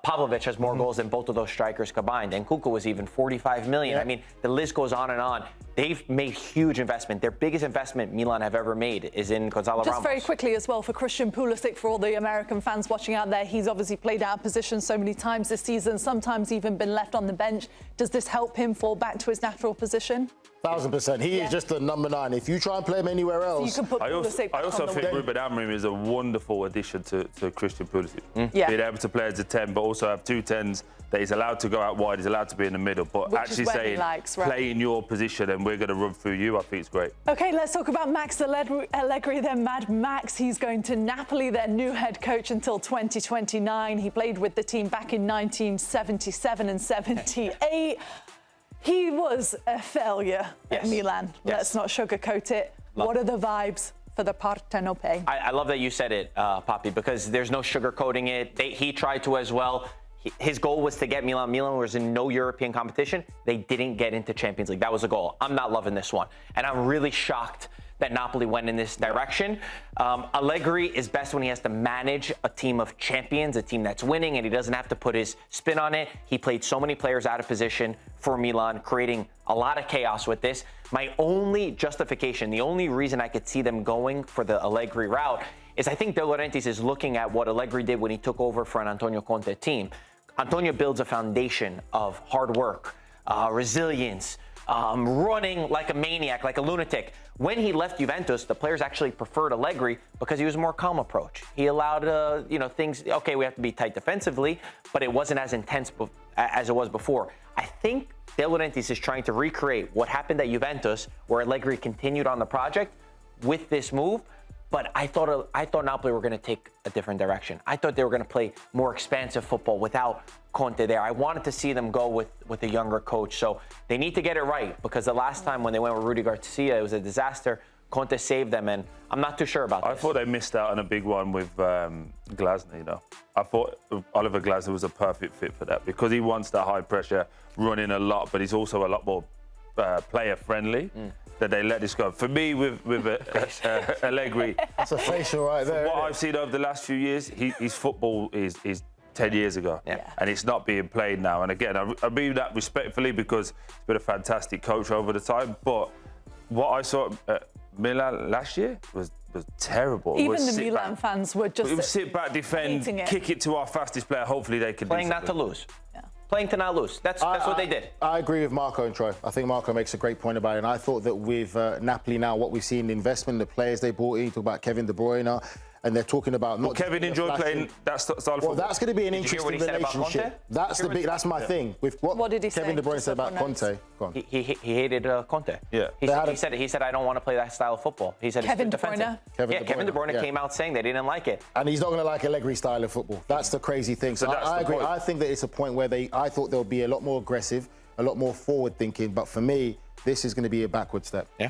Pavlovic has more goals than both of those strikers combined. And Kuka was even 45 million. I mean, the list goes on and on. They've made huge investment. Their biggest investment Milan have ever made is in Gonzalo Ramos. Just very quickly as well, for Christian Pulisic, for all the American fans watching out there, he's obviously played out of position so many times this season, sometimes even been left on the bench. Does this help him fall back to his natural position? 1000%. He is just a number 9. If you try and play him anywhere else... So you can put I also think Ruben Amorim is a wonderful addition to Christian Pulisic. Being able to play as a 10, but also have 2 10s that he's allowed to go out wide, he's allowed to be in the middle. But actually saying, play in your position and we're going to run through you, I think it's great. OK, let's talk about Max Allegri then. Mad Max, he's going to Napoli, their new head coach, until 2029. He played with the team back in 1977 and 78. He was a failure at Milan. Let's not sugarcoat it. What are the vibes for the Partenope? I love that you said it, Poppy, because there's no sugarcoating it. He tried to as well. His goal was to get Milan. Milan was in no European competition. They didn't get into Champions League. That was the goal. I'm not loving this one. And I'm really shocked that Napoli went in this direction. Allegri is best when he has to manage a team of champions, a team that's winning, and he doesn't have to put his spin on it. He played so many players out of position for Milan, creating a lot of chaos with this. My only justification, the only reason I could see them going for the Allegri route is I think De Laurentiis is looking at what Allegri did when he took over for an Antonio Conte team. Antonio builds a foundation of hard work, resilience, running like a maniac, like a lunatic. When he left Juventus, the players actually preferred Allegri because he was a more calm approach. He allowed, things, okay, we have to be tight defensively, but it wasn't as intense as it was before. I think De Laurentiis is trying to recreate what happened at Juventus, where Allegri continued on the project with this move. But I thought Napoli were going to take a different direction. I thought they were going to play more expansive football without Conte there. I wanted to see them go with a younger coach. So they need to get it right, because the last time when they went with Rudy Garcia, it was a disaster. Conte saved them, and I'm not too sure about this. I thought they missed out on a big one with Glasner, I thought Oliver Glasner was a perfect fit for that, because he wants that high pressure, running a lot, but he's also a lot more player friendly that they let this go. For me, with Allegri, that's a facial right there. What I've seen over the last few years, his football is 10 years ago, and it's not being played now. And again, I mean that respectfully because he's been a fantastic coach over the time. But what I saw at Milan last year was terrible. Even the Milan fans were just sit back, defend, kick it to our fastest player. Hopefully they can playing not to lose. Playing to not lose. That's what they did. I agree with Marco and Troy. I think Marco makes a great point about it. And I thought that with Napoli now, what we've seen, the investment, the players they brought in, you talk about Kevin De Bruyne, and they're talking about not. Kevin enjoyed playing that style of football. Well, that's going to be an interesting relationship. That's my thing. With what did he Kevin De Bruyne said about Conte. Go on. He hated Conte. Yeah. He said I don't want to play that style of football. He said Kevin it's De Bruyne. Kevin De Bruyne came out saying they didn't like it. And he's not going to like Allegri's style of football. That's the crazy thing. So I agree. I think that it's a point where I thought they'll be a lot more aggressive, a lot more forward thinking. But for me, this is going to be a backward step. Yeah.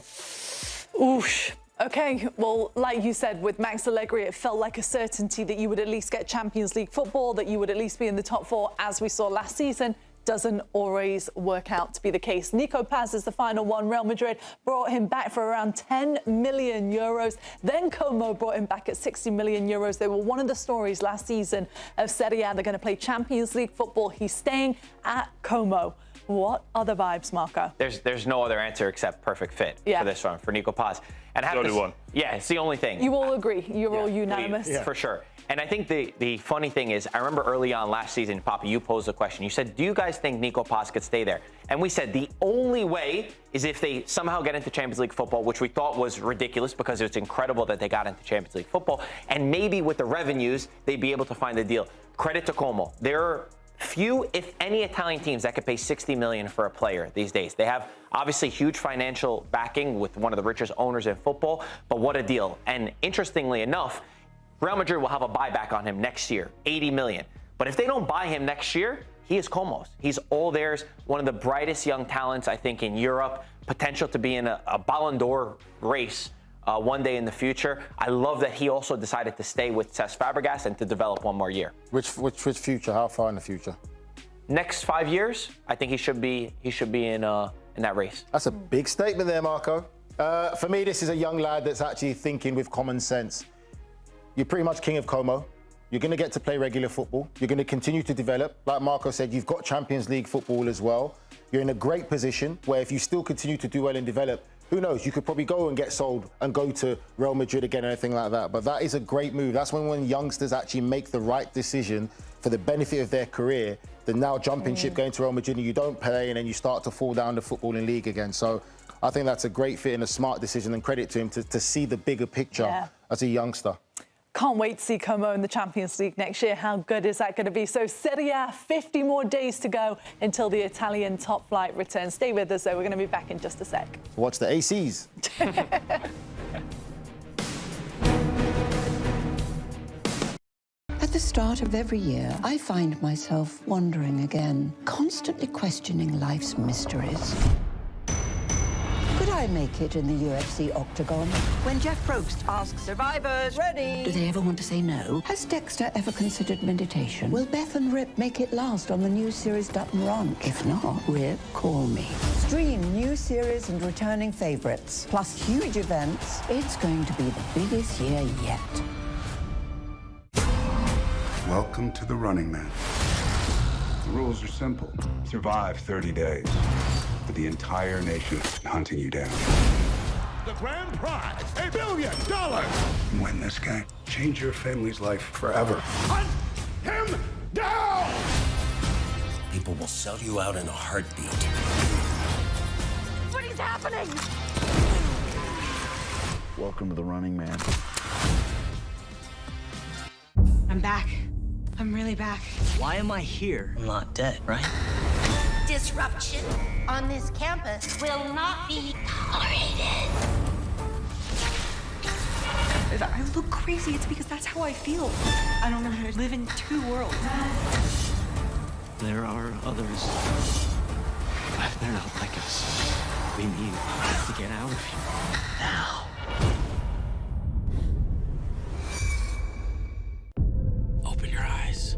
Oosh. OK, well, like you said, with Max Allegri, it felt like a certainty that you would at least get Champions League football, that you would at least be in the top 4, as we saw last season. Doesn't always work out to be the case. Nico Paz is the final one. Real Madrid brought him back for around 10 million euros. Then Como brought him back at 60 million euros. They were one of the stories last season of Serie A. They're going to play Champions League football. He's staying at Como. What are the vibes, Marco? There's no other answer except perfect fit for this one, for Nico Paz. And the only one. Yeah, it's the only thing. You all agree? You're all unanimous? For sure. And I think the funny thing is, I remember early on last season, Papa, you posed the question. You said, do you guys think Nico Paz could stay there? And we said the only way is if they somehow get into Champions League football, which we thought was ridiculous because it's incredible that they got into Champions League football. And maybe with the revenues, they'd be able to find a deal. Credit to Como. There are few, if any, Italian teams that could pay 60 million for a player these days. They have obviously huge financial backing with one of the richest owners in football, but what a deal. And interestingly enough, Real Madrid will have a buyback on him next year, 80 million. But if they don't buy him next year, he is Como's. He's all theirs, one of the brightest young talents, I think, in Europe, potential to be in a Ballon d'Or race one day in the future. I love that he also decided to stay with Cesc Fabregas and to develop one more year. Which future? How far in the future? Next 5 years, I think he should be in that race. That's a big statement there, Marco. For me, this is a young lad that's actually thinking with common sense. You're pretty much king of Como. You're going to get to play regular football. You're going to continue to develop. Like Marco said, you've got Champions League football as well. You're in a great position where if you still continue to do well and develop, who knows, you could probably go and get sold and go to Real Madrid again or anything like that. But that is a great move. That's when youngsters actually make the right decision for the benefit of their career, than now jumping ship, going to Real Madrid and you don't play and then you start to fall down the footballing league again. So I think that's a great fit and a smart decision, and credit to him to see the bigger picture as a youngster. Can't wait to see Como in the Champions League next year. How good is that going to be? So Serie A, 50 more days to go until the Italian top flight returns. Stay with us, though. We're going to be back in just a sec. Watch the ACs. At the start of every year, I find myself wondering again, constantly questioning life's mysteries. Could I make it in the UFC octagon? When Jeff Probst asks survivors, ready? Do they ever want to say no? Has Dexter ever considered meditation? Will Beth and Rip make it last on the new series Dutton Ranch? If not, Rip, call me. Stream new series and returning favorites, plus huge events. It's going to be the biggest year yet. Welcome to the Running Man. The rules are simple. Survive 30 days. But the entire nation is hunting you down. The grand prize, $1 billion! Win this game. Change your family's life forever. Hunt him down! People will sell you out in a heartbeat. What is happening? Welcome to the Running Man. I'm back. I'm really back. Why am I here? I'm not dead, right? Disruption on this campus will not be tolerated. If I look crazy, it's because that's how I feel. I don't know how to live in two worlds. There are others. But they're not like us. We need to get out of here now. Open your eyes.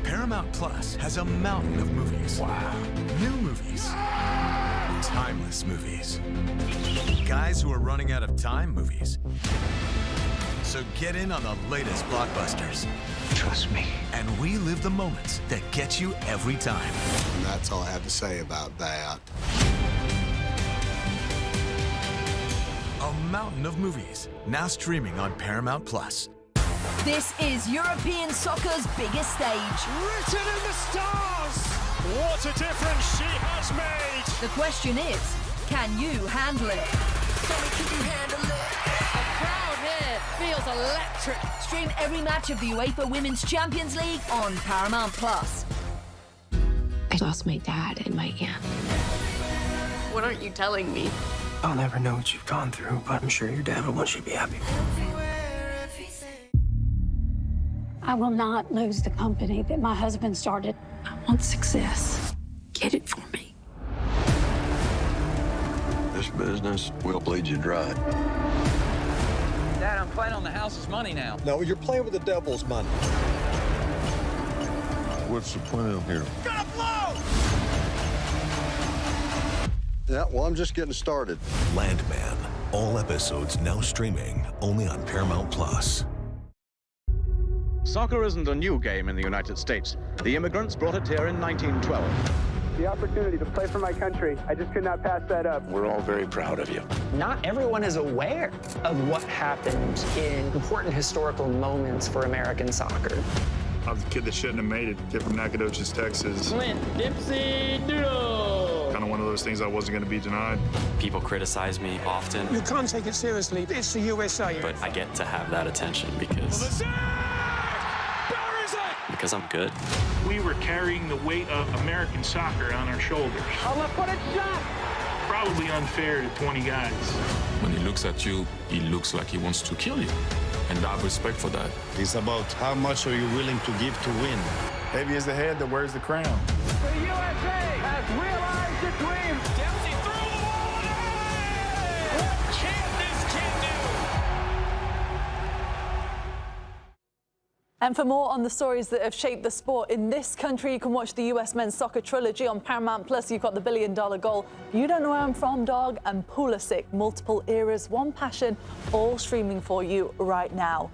Paramount Plus has a mountain of movies. Wow. New movies. Timeless movies. Guys who are running out of time movies. So get in on the latest blockbusters. Trust me. And relive the moments that get you every time. And that's all I have to say about that. A mountain of movies, now streaming on Paramount+. This is European soccer's biggest stage. Written in the stars! What a difference she has made! The question is, can you handle it? Can you handle it? The crowd here feels electric. Stream every match of the UEFA Women's Champions League on Paramount+. I lost my dad and my aunt. What aren't you telling me? I'll never know what you've gone through, but I'm sure your dad will want you to be happy. I will not lose the company that my husband started. I want success. Get it for me. This business will bleed you dry. Dad, I'm playing on the house's money now. No, you're playing with the devil's money. What's the plan here? Gotta blow! Yeah, well, I'm just getting started. Landman. All episodes now streaming only on Paramount+. Soccer isn't a new game in the United States. The immigrants brought it here in 1912. The opportunity to play for my country, I just could not pass that up. We're all very proud of you. Not everyone is aware of what happened in important historical moments for American soccer. I was a kid that shouldn't have made it. Kid from Nacogdoches, Texas. Clint Dipsy Doodle. Kind of one of those things I wasn't going to be denied. People criticize me often. You can't take it seriously. It's the USA. But I get to have that attention because I'm good. We were carrying the weight of American soccer on our shoulders. I'm gonna put it shot! Probably unfair to 20 guys. When he looks at you, he looks like he wants to kill you. And I have respect for that. It's about how much are you willing to give to win. Heavy is the head that wears the crown. The USA has realized its dream. Dempsey threw the ball in. What can this kid do? And for more on the stories that have shaped the sport in this country, you can watch the US Men's Soccer Trilogy on Paramount+. You've got the $1 Billion Goal, You Don't Know Where I'm From, Dog, and Pulisic. Multiple eras, one passion, all streaming for you right now.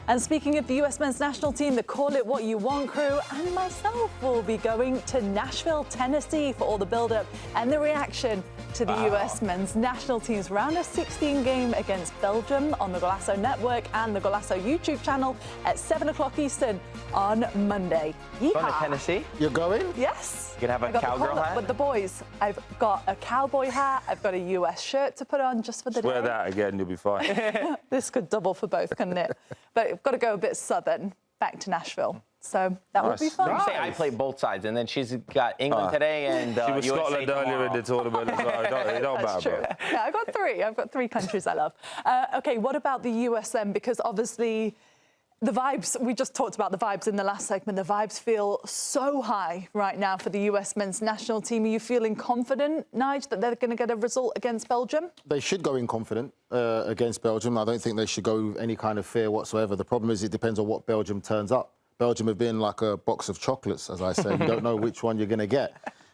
And speaking of the US Men's National Team, the Call It What You Want crew and myself will be going to Nashville, Tennessee for all the build-up and the reaction to the US Men's National Team's round of 16 game against Belgium on the Golazo Network and the Golazo YouTube channel at 7 o'clock Eastern on Monday. Yeehaw. Going to Tennessee? You're going? Yes. You gonna have a cowgirl hat? With the boys, I've got a cowboy hat. I've got a US shirt to put on just for the day. Wear that again, you'll be fine. This could double for both, couldn't it? But I've got to go a bit southern, back to Nashville. So that would be fun. You say I play both sides, and then she's got England today and she was USA Scotland earlier in the tournament as well. It don't That's matter, true. bro. Yeah, I've got three countries I love. OK, what about the US then? Because obviously the vibes, we just talked about the vibes in the last segment. The vibes feel so high right now for the US Men's National Team. Are you feeling confident, Nigel, that they're going to get a result against Belgium? They should go in confident against Belgium. I don't think they should go with any kind of fear whatsoever. The problem is it depends on what Belgium turns up. Belgium have been like a box of chocolates, as I say. You don't know which one you're going to get.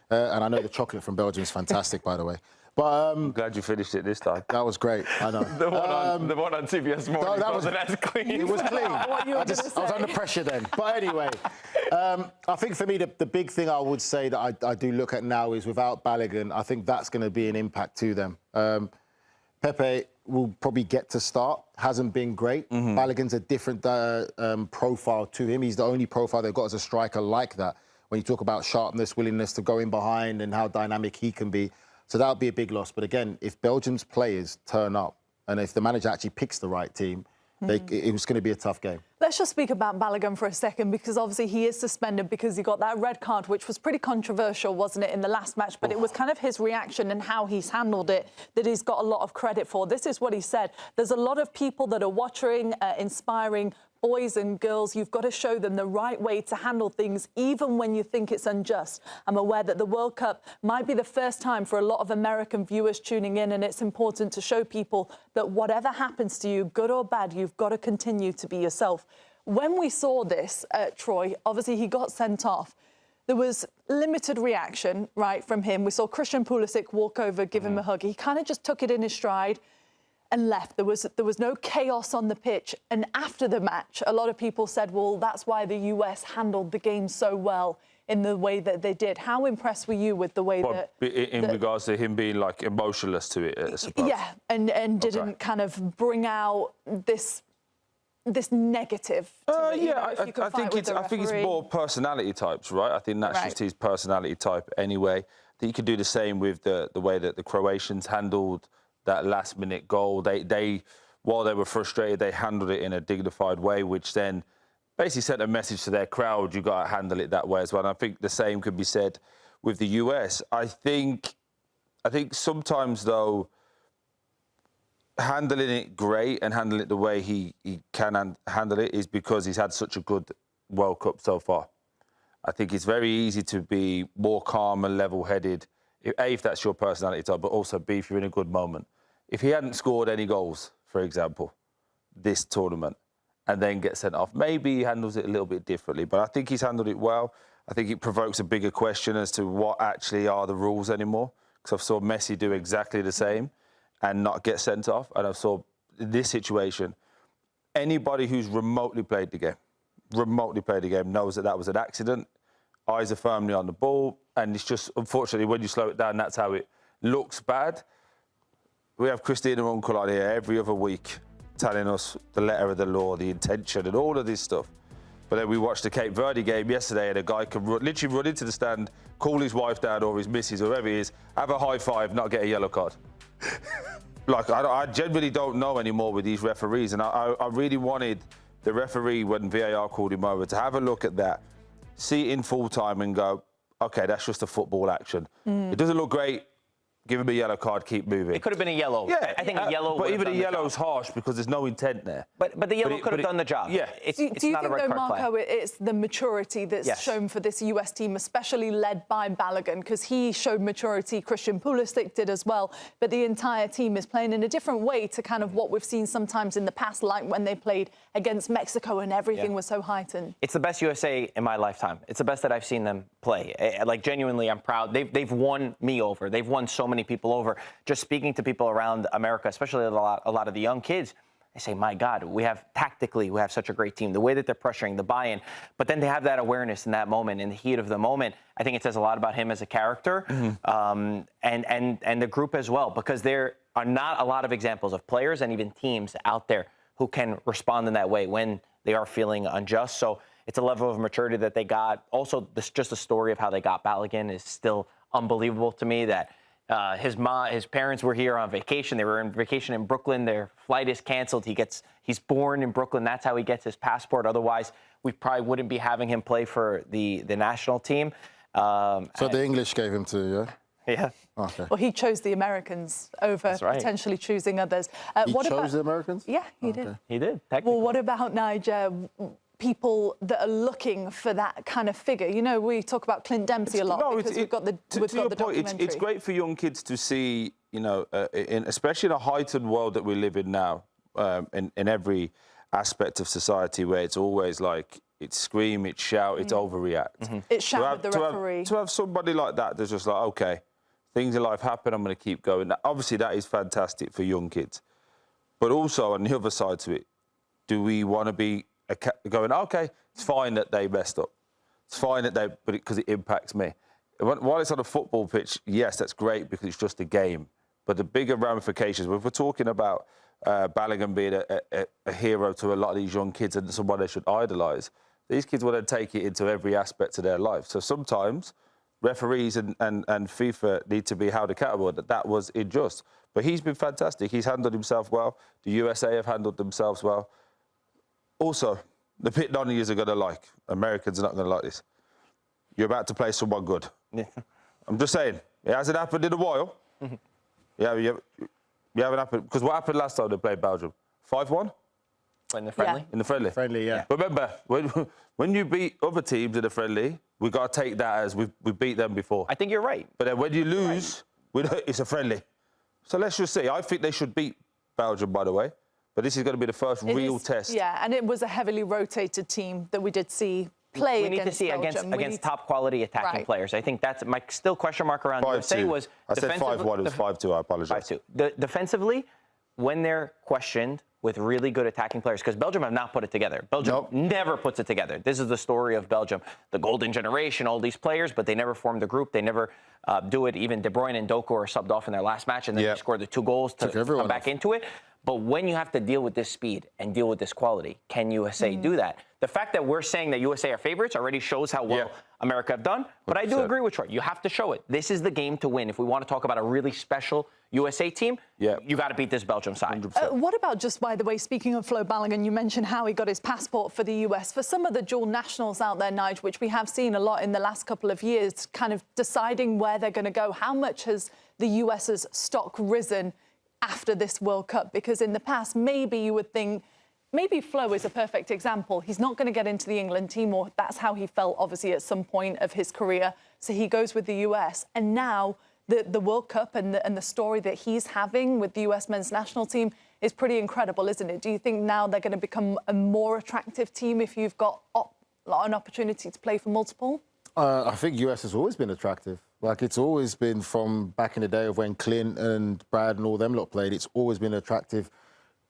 And I know the chocolate from Belgium is fantastic, by the way. But I'm glad you finished it this time. That was great. I know. the one on CBS Morning wasn't as clean. It was clean. I was under pressure then. But anyway, I think for me, the big thing I would say that I do look at now is without Balogun, I think that's going to be an impact to them. Pepe will probably get to start. Hasn't been great. Balogun's a different profile to him. He's the only profile they've got as a striker like that. When you talk about sharpness, willingness to go in behind and how dynamic he can be. So that would be a big loss. But again, if Belgium's players turn up and if the manager actually picks the right team, it was going to be a tough game. Let's just speak about Balogun for a second, because obviously he is suspended because he got that red card, which was pretty controversial, wasn't it, in the last match? But it was kind of his reaction and how he's handled it that he's got a lot of credit for. This is what he said. There's a lot of people that are watching, inspiring boys and girls. You've got to show them the right way to handle things, even when you think it's unjust. I'm aware that the World Cup might be the first time for a lot of American viewers tuning in, and it's important to show people that whatever happens to you, good or bad, you've got to continue to be yourself. When we saw this, Troy, obviously he got sent off. There was limited reaction, right, from him. We saw Christian Pulisic walk over, give him a hug. He kind of just took it in his stride and left. There was no chaos on the pitch. And after the match, a lot of people said, well, that's why the US handled the game so well in the way that they did. How impressed were you with the way that... In regards to him being, like, emotionless to it, I suppose? Yeah, and didn't kind of bring out this negative to it, I think it's more personality types, right? I think that's just his personality type anyway. I think you could do the same with the way that the Croatians handled that last-minute goal. They, while they were frustrated, they handled it in a dignified way, which then basically sent a message to their crowd, you got to handle it that way as well. And I think the same could be said with the US. I think sometimes, though, handling it great and handling it the way he can handle it is because he's had such a good World Cup so far. I think it's very easy to be more calm and level-headed, if that's your personality type, but also B, if you're in a good moment. If he hadn't scored any goals, for example, this tournament, and then gets sent off, maybe he handles it a little bit differently. But I think he's handled it well. I think it provokes a bigger question as to what actually are the rules anymore. Because I've saw Messi do exactly the same and not get sent off. And I've saw this situation, anybody who's remotely played the game knows that that was an accident. Eyes are firmly on the ball. And it's just, unfortunately, when you slow it down, that's how it looks bad. We have Christina Uncle here every other week telling us the letter of the law, the intention, and all of this stuff. But then we watched the Cape Verde game yesterday, and a guy could literally run into the stand, call his wife down or his missus, or whoever he is, have a high five, not get a yellow card. Like, I genuinely don't know anymore with these referees, and I really wanted the referee, when VAR called him over, to have a look at that, see it in full time and go, OK, that's just a football action. It doesn't look great. Give him a yellow card, keep moving. It could have been a yellow. Yeah, I think a yellow. But even a yellow's harsh because there's no intent there. But the yellow could have done the job. Yeah. It's do you not think, a red though, card Marco, play. it's the maturity that's shown for this US team, especially led by Balogun, because he showed maturity, Christian Pulisic did as well, but the entire team is playing in a different way to kind of what we've seen sometimes in the past, like when they played against Mexico and everything was so heightened. It's the best USA in my lifetime. It's the best that I've seen them play. Like, genuinely, I'm proud. They've won me over. They've won so many people over. Just speaking to people around America, especially a lot of the young kids, I say, my God, we have such a great team. The way that they're pressuring, the buy-in, but then they have that awareness in that moment, in the heat of the moment. I think it says a lot about him as a character, and the group as well, because there are not a lot of examples of players and even teams out there who can respond in that way when they are feeling unjust. So it's a level of maturity that they got. Also, just the story of how they got Balogun is still unbelievable to me. That his parents were here on vacation. They were on vacation in Brooklyn. Their flight is canceled. He's born in Brooklyn. That's how he gets his passport. Otherwise, we probably wouldn't be having him play for the national team. So the English gave him to, yeah? Yeah. Okay. Well, he chose the Americans over potentially choosing others. He chose the Americans? Yeah, he did. He did, technically. Well, what about, Nigel, people that are looking for that kind of figure? You know, we talk about Clint Dempsey a lot because we've got the documentary. It's great for young kids to see, you know, especially in a heightened world that we live in now, in every aspect of society where it's always like, it's scream, it's shout, it's overreact. It's shout with the referee. To have somebody like that that's just like, OK, things in life happen, I'm going to keep going. Now, obviously, that is fantastic for young kids. But also, on the other side to it, do we want to be going, OK, it's fine that they messed up. It's fine that they, but because it impacts me. While it's on a football pitch, yes, that's great because it's just a game. But the bigger ramifications, if we're talking about Balogun being a hero to a lot of these young kids and someone they should idolise, these kids will then take it into every aspect of their life. So sometimes referees and FIFA need to be held accountable that was unjust. But he's been fantastic. He's handled himself well. The USA have handled themselves well. Also, the bit none of you are going to like, Americans are not going to like this. You're about to play someone good. Yeah. I'm just saying, it hasn't happened in a while. Yeah, you haven't happened. Because what happened last time they played Belgium? 5-1? In the friendly? In the friendly. Friendly, yeah. But remember, when you beat other teams in the friendly, we've got to take that as we beat them before. I think you're right. But then when you lose, it's a friendly. So let's just see. I think they should beat Belgium, by the way. But this is going to be the first real test. Yeah, and it was a heavily rotated team that we did see play we need to see Belgium. against top quality attacking players. I think that's my still question mark around USA was I said 5-1, it was 5-2, I apologize. 5-2. Defensively, when they're questioned with really good attacking players, because Belgium have not put it together. Belgium never puts it together. This is the story of Belgium. The golden generation, all these players, but they never form the group. They never do it. Even De Bruyne and Doku are subbed off in their last match, and then they scored the 2 goals to come back into it. But when you have to deal with this speed and deal with this quality, can USA do that? The fact that we're saying that USA are favorites already shows how well America have done. But I do agree with Troy. You have to show it. This is the game to win. If we want to talk about a really special USA team, you got to beat this Belgium side. What about, just by the way, speaking of Flo Balogun, you mentioned how he got his passport for the US. For some of the dual nationals out there, Nigel, which we have seen a lot in the last couple of years, kind of deciding where they're going to go, how much has the US's stock risen after this World Cup? Because in the past, maybe you would think, maybe Flo is a perfect example. He's not going to get into the England team, or that's how he felt, obviously, at some point of his career. So he goes with the US. And now the World Cup and the story that he's having with the US men's national team is pretty incredible, isn't it? Do you think now they're going to become a more attractive team if you've got an opportunity to play for multiple? I think US has always been attractive. Like, it's always been from back in the day of when Clint and Brad and all them lot played. It's always been attractive.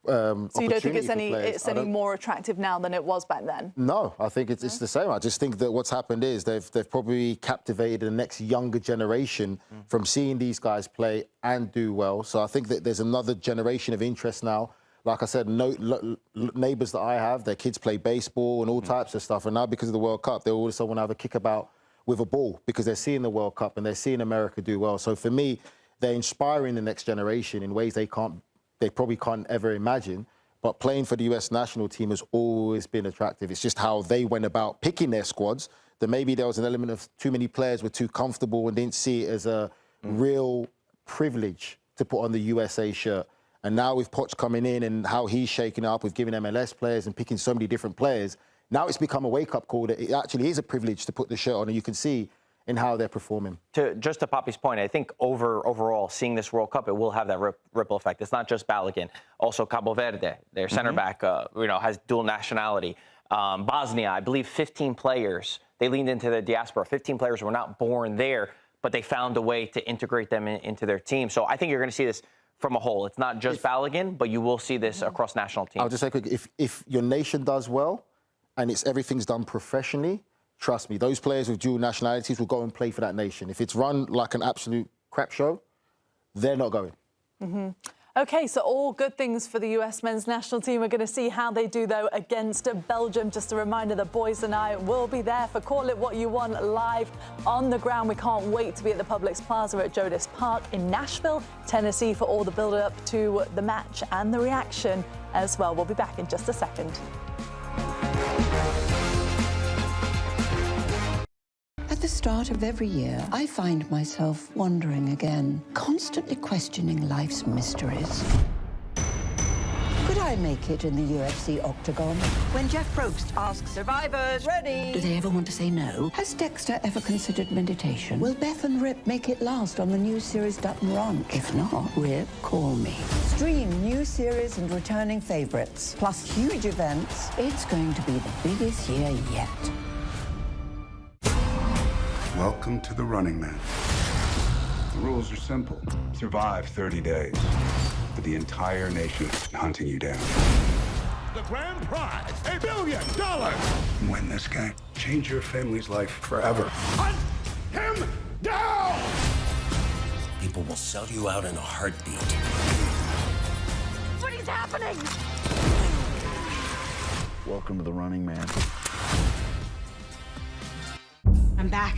So you don't think it's any more attractive now than it was back then? No, I think it's the same. I just think that what's happened is they've probably captivated the next younger generation from seeing these guys play and do well. So I think that there's another generation of interest now. Like I said, neighbours that I have, their kids play baseball and all types of stuff. And now because of the World Cup, they also want to have a kickabout with a ball because they're seeing the World Cup and they're seeing America do well. So for me, they're inspiring the next generation in ways they probably can't ever imagine. But playing for the US national team has always been attractive. It's just how they went about picking their squads, that maybe there was an element of too many players were too comfortable and didn't see it as a real privilege to put on the USA shirt. And now with Poch coming in and how he's shaking up with giving MLS players and picking so many different players, now it's become a wake-up call that it actually is a privilege to put the shirt on, and you can see in how they're performing. Just to Poppy's point, I think overall, seeing this World Cup, it will have that ripple effect. It's not just Balogun. Also Cabo Verde, their center back, has dual nationality. Bosnia, I believe 15 players, they leaned into the diaspora. 15 players were not born there, but they found a way to integrate them into their team. So I think you're going to see this from a whole. It's not just Balogun, but you will see this across national teams. I'll just say quick, if your nation does well and everything's done professionally, trust me, those players with dual nationalities will go and play for that nation. If it's run like an absolute crap show, they're not going. OK, so all good things for the US men's national team. We're going to see how they do, though, against Belgium. Just a reminder, the boys and I will be there for Call It What You Want live on the ground. We can't wait to be at the Publix Plaza at Jodis Park in Nashville, Tennessee, for all the build-up to the match and the reaction as well. We'll be back in just a second. At the start of every year, I find myself wondering again, constantly questioning life's mysteries. Could I make it in the UFC octagon? When Jeff Probst asks survivors, ready? Do they ever want to say no? Has Dexter ever considered meditation? Will Beth and Rip make it last on the new series Dutton Ranch? If not, Rip, call me. Stream new series and returning favorites, plus huge events. It's going to be the biggest year yet. Welcome to the Running Man. The rules are simple. Survive 30 days, but the entire nation is hunting you down. The grand prize, $1 billion! Win this game. Change your family's life forever. Hunt him down! People will sell you out in a heartbeat. What is happening? Welcome to the Running Man. I'm back.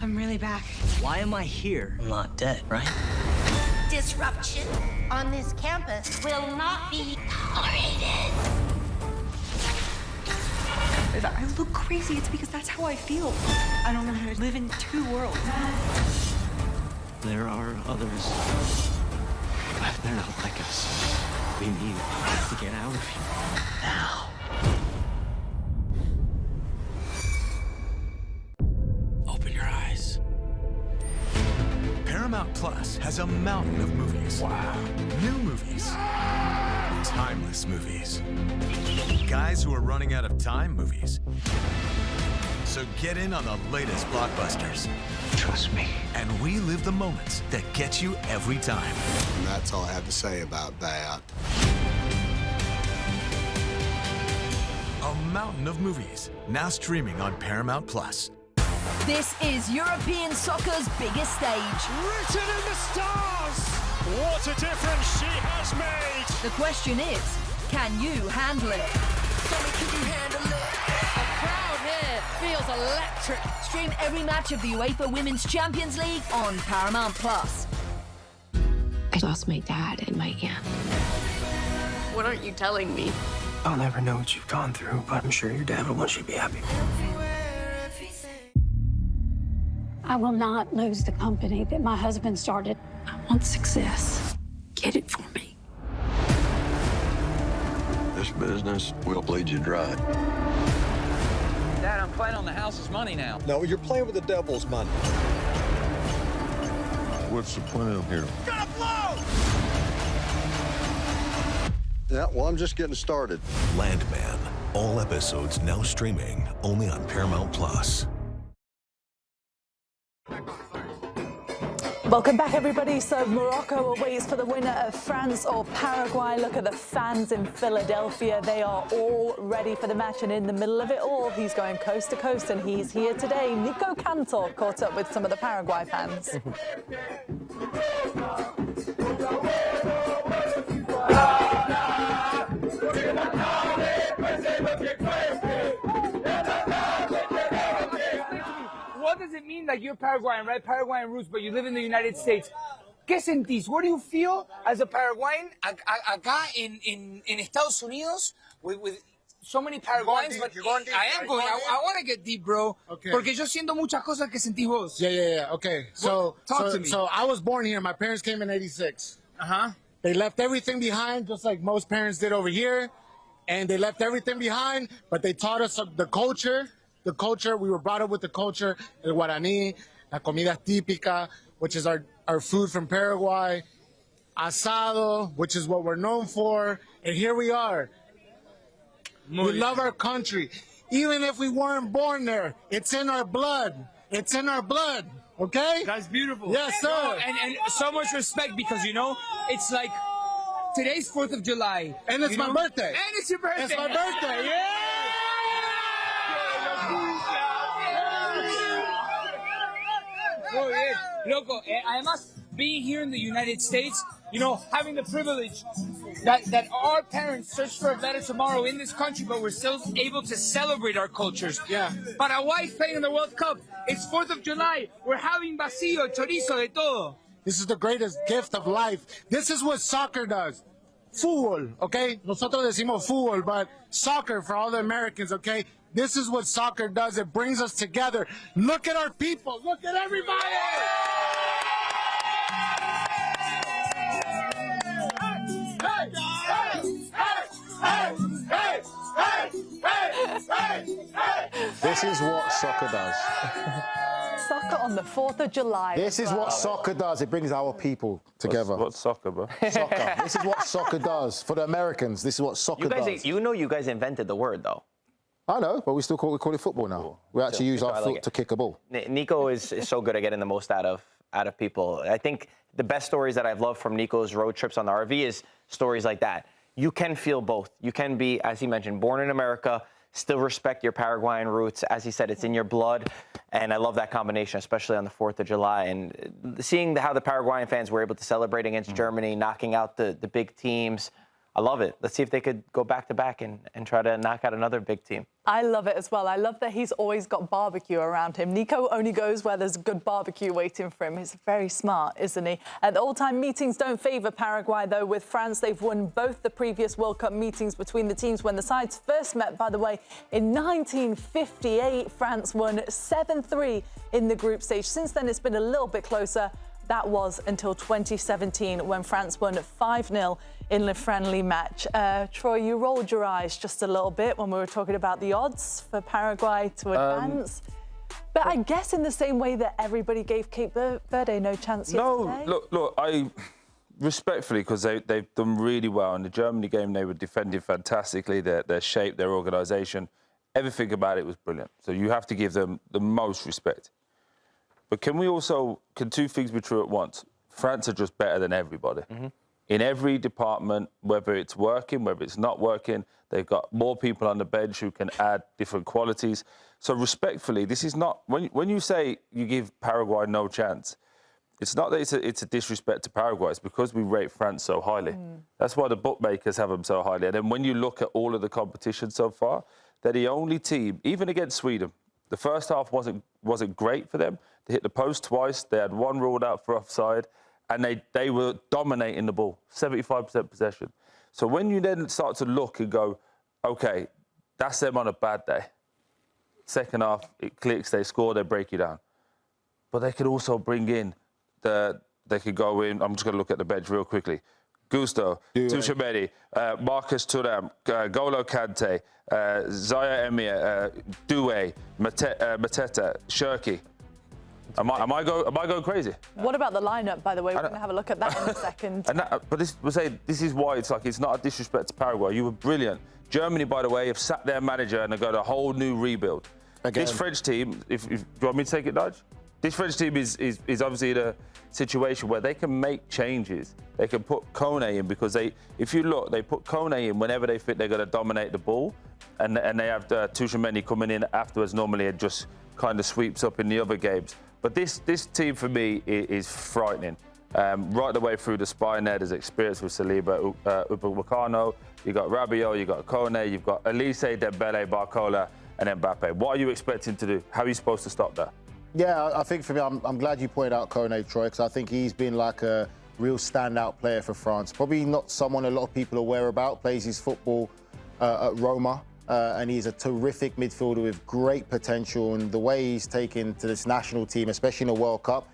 I'm really back. Why am I here? I'm not dead, right? Disruption on this campus will not be tolerated. If I look crazy, it's because that's how I feel. I don't know how to live in two worlds. There are others. But they're not like us. We need to get out of here now. Open your eyes. Paramount Plus has a mountain of movies. Wow. New movies. Timeless movies. Guys who are running out of time movies. So get in on the latest blockbusters. Trust me. And relive the moments that get you every time. And that's all I have to say about that. A mountain of movies, now streaming on Paramount+. This is European soccer's biggest stage. Written in the stars! What a difference she has made! The question is, can you handle it? Tell me, can you handle it? The crowd here feels electric. Stream every match of the UEFA Women's Champions League on Paramount+. I lost my dad and my aunt. What aren't you telling me? I'll never know what you've gone through, but I'm sure your dad will want you to be happy. I will not lose the company that my husband started. I want success. Get it for me. This business will bleed you dry. Dad, I'm playing on the house's money now. No, you're playing with the devil's money. What's the plan here? Gonna blow! Yeah, well, I'm just getting started. Landman. All episodes now streaming only on Paramount+. Welcome back, everybody. So Morocco awaits for the winner of France or Paraguay. Look at the fans in Philadelphia. They are all ready for the match, and in the middle of it all, he's going coast to coast, and he's here today. Nico Cantor caught up with some of the Paraguay fans. What does it mean that you're Paraguayan, right? Paraguayan roots, but you live in the United States. ¿Qué sentís? What do you feel as a Paraguayan acá en Estados Unidos with so many Paraguayans? But I am going. I want to get deep, bro. Okay. Porque yo siento muchas cosas que sentís vos. Yeah. Okay. So Talk to me. So I was born here. My parents came in '86. Uh-huh. They left everything behind, just like most parents did over here. And they left everything behind, but they taught us the culture. The culture, we were brought up with the culture, el guaraní, la comida típica, which is our food from Paraguay, asado, which is what we're known for, and here we are. We love our country. Even if we weren't born there, it's in our blood. It's in our blood, okay? That's beautiful. Yes, sir. No, and so much respect because, you know, it's like today's 4th of July. And it's my birthday. And it's your birthday. It's my birthday, yeah! Oh, yeah. Loco, además, being here in the United States, you know, having the privilege that our parents searched for a better tomorrow in this country, but we're still able to celebrate our cultures. Yeah. Paraguay's playing in the World Cup. It's 4th of July. We're having vacío, chorizo, de todo. This is the greatest gift of life. This is what soccer does. Fútbol, okay? Nosotros decimos fútbol, but soccer for all the Americans, okay? This is what soccer does. It brings us together. Look at our people. Look at everybody. This is what soccer does. Soccer on the 4th of July. This is what soccer does. It brings our people together. What's soccer, bro? Soccer. This is what soccer does. For the Americans, this is what soccer does. You know you guys invented the word, though. I know, but we call it football now. We actually use our foot to kick a ball. Nico is so good at getting the most out of people. I think the best stories that I've loved from Nico's road trips on the RV is stories like that. You can feel both. You can be, as he mentioned, born in America, still respect your Paraguayan roots. As he said, it's in your blood. And I love that combination, especially on the 4th of July. And seeing how the Paraguayan fans were able to celebrate against Germany, knocking out the big teams. I love it. Let's see if they could go back-to-back and try to knock out another big team. I love it as well. I love that he's always got barbecue around him. Nico only goes where there's good barbecue waiting for him. He's very smart, isn't he? And the all-time meetings don't favour Paraguay, though. With France, they've won both the previous World Cup meetings between the teams when the sides first met, by the way, in 1958. France won 7-3 in the group stage. Since then, it's been a little bit closer. That was until 2017 when France won 5-0 in the friendly match. Troy, you rolled your eyes just a little bit when we were talking about the odds for Paraguay to advance. But I guess in the same way that everybody gave Cape Verde no chance yesterday. No, look, I respectfully, because they've done really well. In the Germany game, they were defending fantastically, their shape, their organisation. everything about it was brilliant. So you have to give them the most respect. But can two things be true at once? France are just better than everybody. In every department, whether it's working, whether it's not working, they've got more people on the bench who can add different qualities. So respectfully, this is not, when you say you give Paraguay no chance, it's not that it's a disrespect to Paraguay, it's because we rate France so highly. That's why the bookmakers have them so highly. And then when you look at all of the competition so far, they're the only team, even against Sweden, the first half wasn't great for them. They hit the post twice, they had one ruled out for offside, and they were dominating the ball, 75% possession. So when you then start to look and go, OK, that's them on a bad day. Second half, it clicks, they score, they break you down. But they could also bring in they could go in, I'm just going to look at the bench real quickly. Gusto, Tuchemeni, Marcus Thuram, Golo Kante, Zaya Emir, Doué, Mateta, Shirky. Am I going crazy? What about the lineup, by the way? We're going to have a look at that in a second. But this is why it's not a disrespect to Paraguay. You were brilliant. Germany, by the way, have sacked their manager and have got a whole new rebuild. Again. This French team, do you want me to take it, Nigel? This French team is obviously in a situation where they can make changes. They can put Kone in because if you look, they put Kone in whenever they think they're going to dominate the ball, and they have Tuchemeni coming in afterwards. Normally, it just kind of sweeps up in the other games. But this team for me is frightening. Right the way through the spine there's experience with Saliba, Upamecano, you've got Rabiot, you've got Kone, you've got Elise, Dembele, Barcola, and Mbappe. What are you expecting to do? How are you supposed to stop that? Yeah, I think for me, I'm glad you pointed out Kone, Troy, because I think he's been like a real standout player for France. Probably not someone a lot of people are aware about, plays his football at Roma, and he's a terrific midfielder with great potential, and the way he's taken to this national team, especially in a World Cup,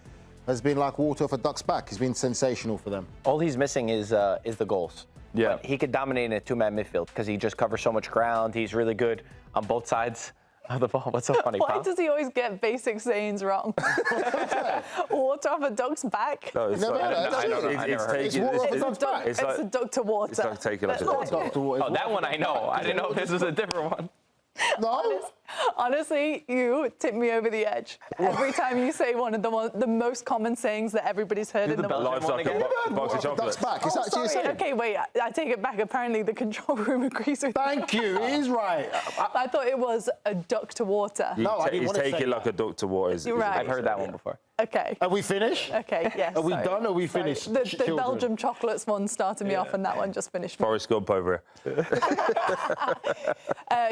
has been like water off a duck's back. He's been sensational for them. All he's missing is the goals. Yeah. But he could dominate in a two-man midfield because he just covers so much ground. He's really good on both sides of the ball. What's so funny, Why pal? does he always get basic sayings wrong? Water off a duck's back? No, it's a duck to water. It's like taking like a duck to water. Oh, that one I know. I didn't know this was a different one. No. Honestly, you tip me over the edge. Every time you say one of the most common sayings that everybody's heard in the world. Life's like a box of chocolates. That's back. It's actually a saying. Okay, wait. I take it back. Apparently, the control room agrees with me. Thank you. He's right. I thought it was a duck to water. No, I didn't want to say He's taking like a duck to water. You're right. I've heard that one before. Okay. Are we finished? Okay, yes. Are we done or are we finished? The Belgium chocolates one started me off and that one just finished me. Forrest Gump over here.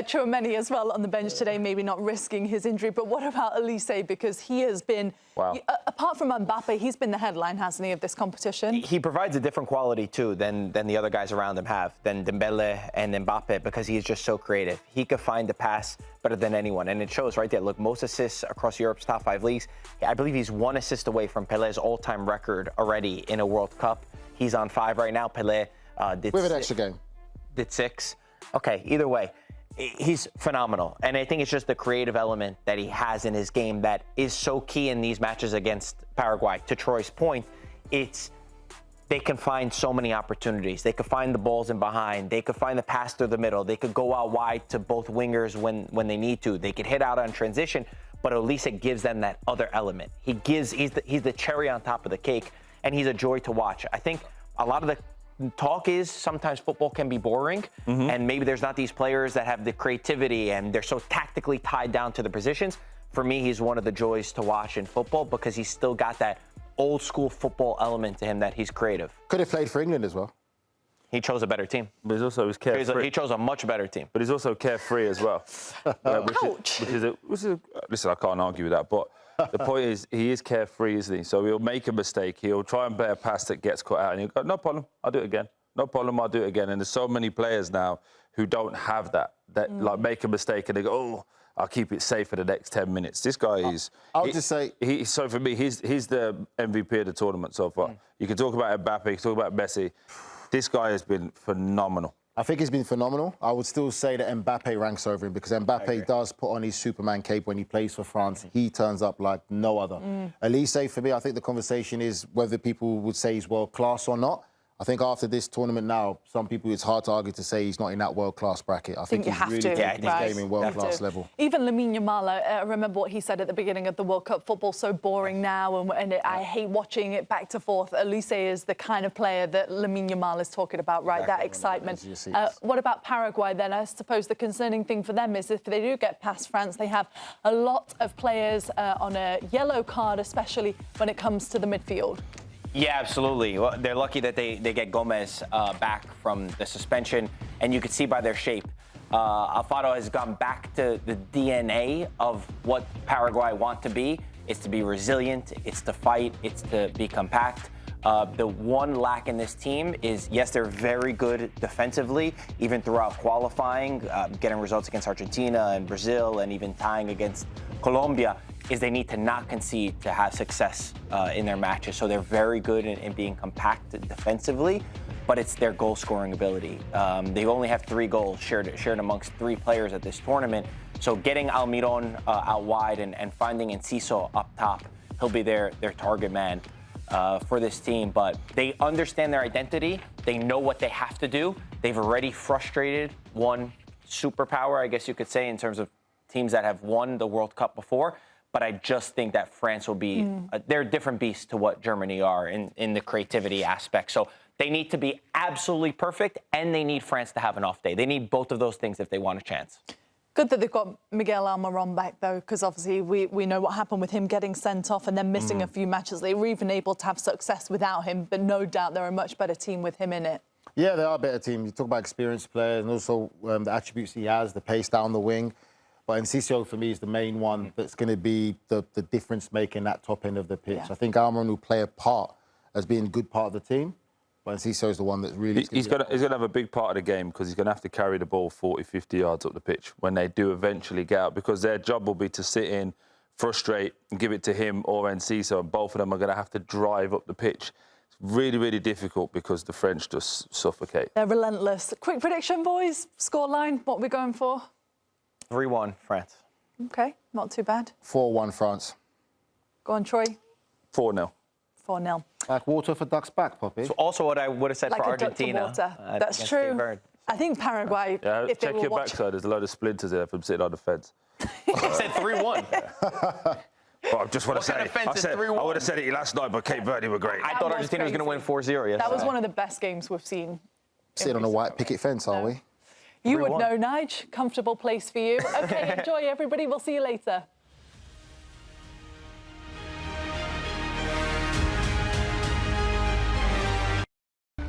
Chouameni as well on the bench today, maybe not risking his injury. But what about Elise? Because he has been, apart from Mbappe, he's been the headline, hasn't he, of this competition? He provides a different quality, too, than the other guys around him have, than Dembele and Mbappe, because he's just so creative. He could find the pass better than anyone. And it shows right there. Look, most assists across Europe's top 5 leagues. I believe he's 1 assist away from Pelé's all-time record already in a World Cup. He's on 5 right now. Pelé did with an extra game. Did 6. Okay, either way, he's phenomenal. And I think it's just the creative element that he has in his game that is so key in these matches against Paraguay. To Troy's point, they can find so many opportunities. They could find the balls in behind. They could find the pass through the middle. They could go out wide to both wingers when they need to. They could hit out on transition. But Elise gives them that other element. He's the cherry on top of the cake, and he's a joy to watch. I think a lot of the talk is sometimes football can be boring, and maybe there's not these players that have the creativity and they're so tactically tied down to the positions. For me, he's one of the joys to watch in football because he's still got that old school football element to him that he's creative. Could have played for England as well. He chose a better team. But he was carefree. He chose a much better team. But he's also carefree as well. Listen, I can't argue with that. But the point is, he is carefree, isn't he? So he'll make a mistake. He'll try and play a pass that gets cut out. And he'll go, no problem, I'll do it again. No problem, I'll do it again. And there's so many players now who don't have that like make a mistake and they go, oh, I'll keep it safe for the next 10 minutes. This guy is... I'll just say... So for me, he's the MVP of the tournament so far. You can talk about Mbappe, you can talk about Messi. This guy has been phenomenal. I think he's been phenomenal. I would still say that Mbappe ranks over him because Mbappe does put on his Superman cape when he plays for France. He turns up like no other. Elise, for me, I think the conversation is whether people would say he's world-class or not. I think after this tournament now, some people, it's hard to argue to say he's not in that world-class bracket. I think you he's have really to. taking his game in world-class level. Even Lamine Yamal, I remember what he said at the beginning of the World Cup, football's so boring now, I hate watching it back to forth. Elise is the kind of player that Lamine Yamal is talking about, right? That excitement. What about Paraguay then? I suppose the concerning thing for them is if they do get past France, they have a lot of players on a yellow card, especially when it comes to the midfield. Yeah, absolutely. Well, they're lucky that they get Gomez back from the suspension, and you could see by their shape. Alfaro has gone back to the DNA of what Paraguay want to be. It's to be resilient, it's to fight, it's to be compact. The one lack in this team is, yes, they're very good defensively, even throughout qualifying, getting results against Argentina and Brazil, and even tying against Colombia, is they need to not concede to have success in their matches. So they're very good in being compact defensively, but it's their goal-scoring ability. They only have 3 goals shared amongst 3 players at this tournament. So getting Almiron out wide and finding Enciso up top, he'll be their target man for this team. But they understand their identity. They know what they have to do. They've already frustrated one superpower, I guess you could say, in terms of teams that have won the World Cup before. But I just think that France will be, they're a different beast to what Germany are in the creativity aspect. So they need to be absolutely perfect, and they need France to have an off day. They need both of those things if they want a chance. Good that they've got Miguel Almiron back, though, because obviously we know what happened with him getting sent off and then missing a few matches. They were even able to have success without him, but no doubt they're a much better team with him in it. Yeah, they are a better team. You talk about experienced players and also the attributes he has, the pace down the wing. But Enciso, for me, is the main one that's going to be the difference making that top end of the pitch. I think Almiron will play a part as being a good part of the team, but Enciso is the one that's really... He's going to have a big part of the game because he's going to have to carry the ball 40, 50 yards up the pitch when they do eventually get out, because their job will be to sit in, frustrate, and give it to him or Enciso, and both of them are going to have to drive up the pitch. It's really, really difficult because the French just suffocate. They're relentless. Quick prediction, boys. Scoreline, what are we going for? 3-1 France. OK, not too bad. 4-1 France. Go on, Troy. 4-0. 4-0. Like water for ducks back, Poppy. So also what I would have said like for a duck to Argentina. water. That's true. I think Paraguay, if they check were your watching... backside, there's a load of splinters there from sitting on the fence. I said 3-1. Well, I just want to say, I would have said it last night, but Cape Verde were great. I thought Argentina was going to win 4-0 yesterday. That was one of the best games we've seen. Sitting on a white picket fence, are we? You would know, Nige. Comfortable place for you. OK, enjoy, everybody. We'll see you later.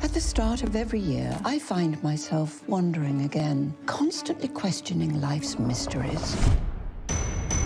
At the start of every year, I find myself wondering again, constantly questioning life's mysteries.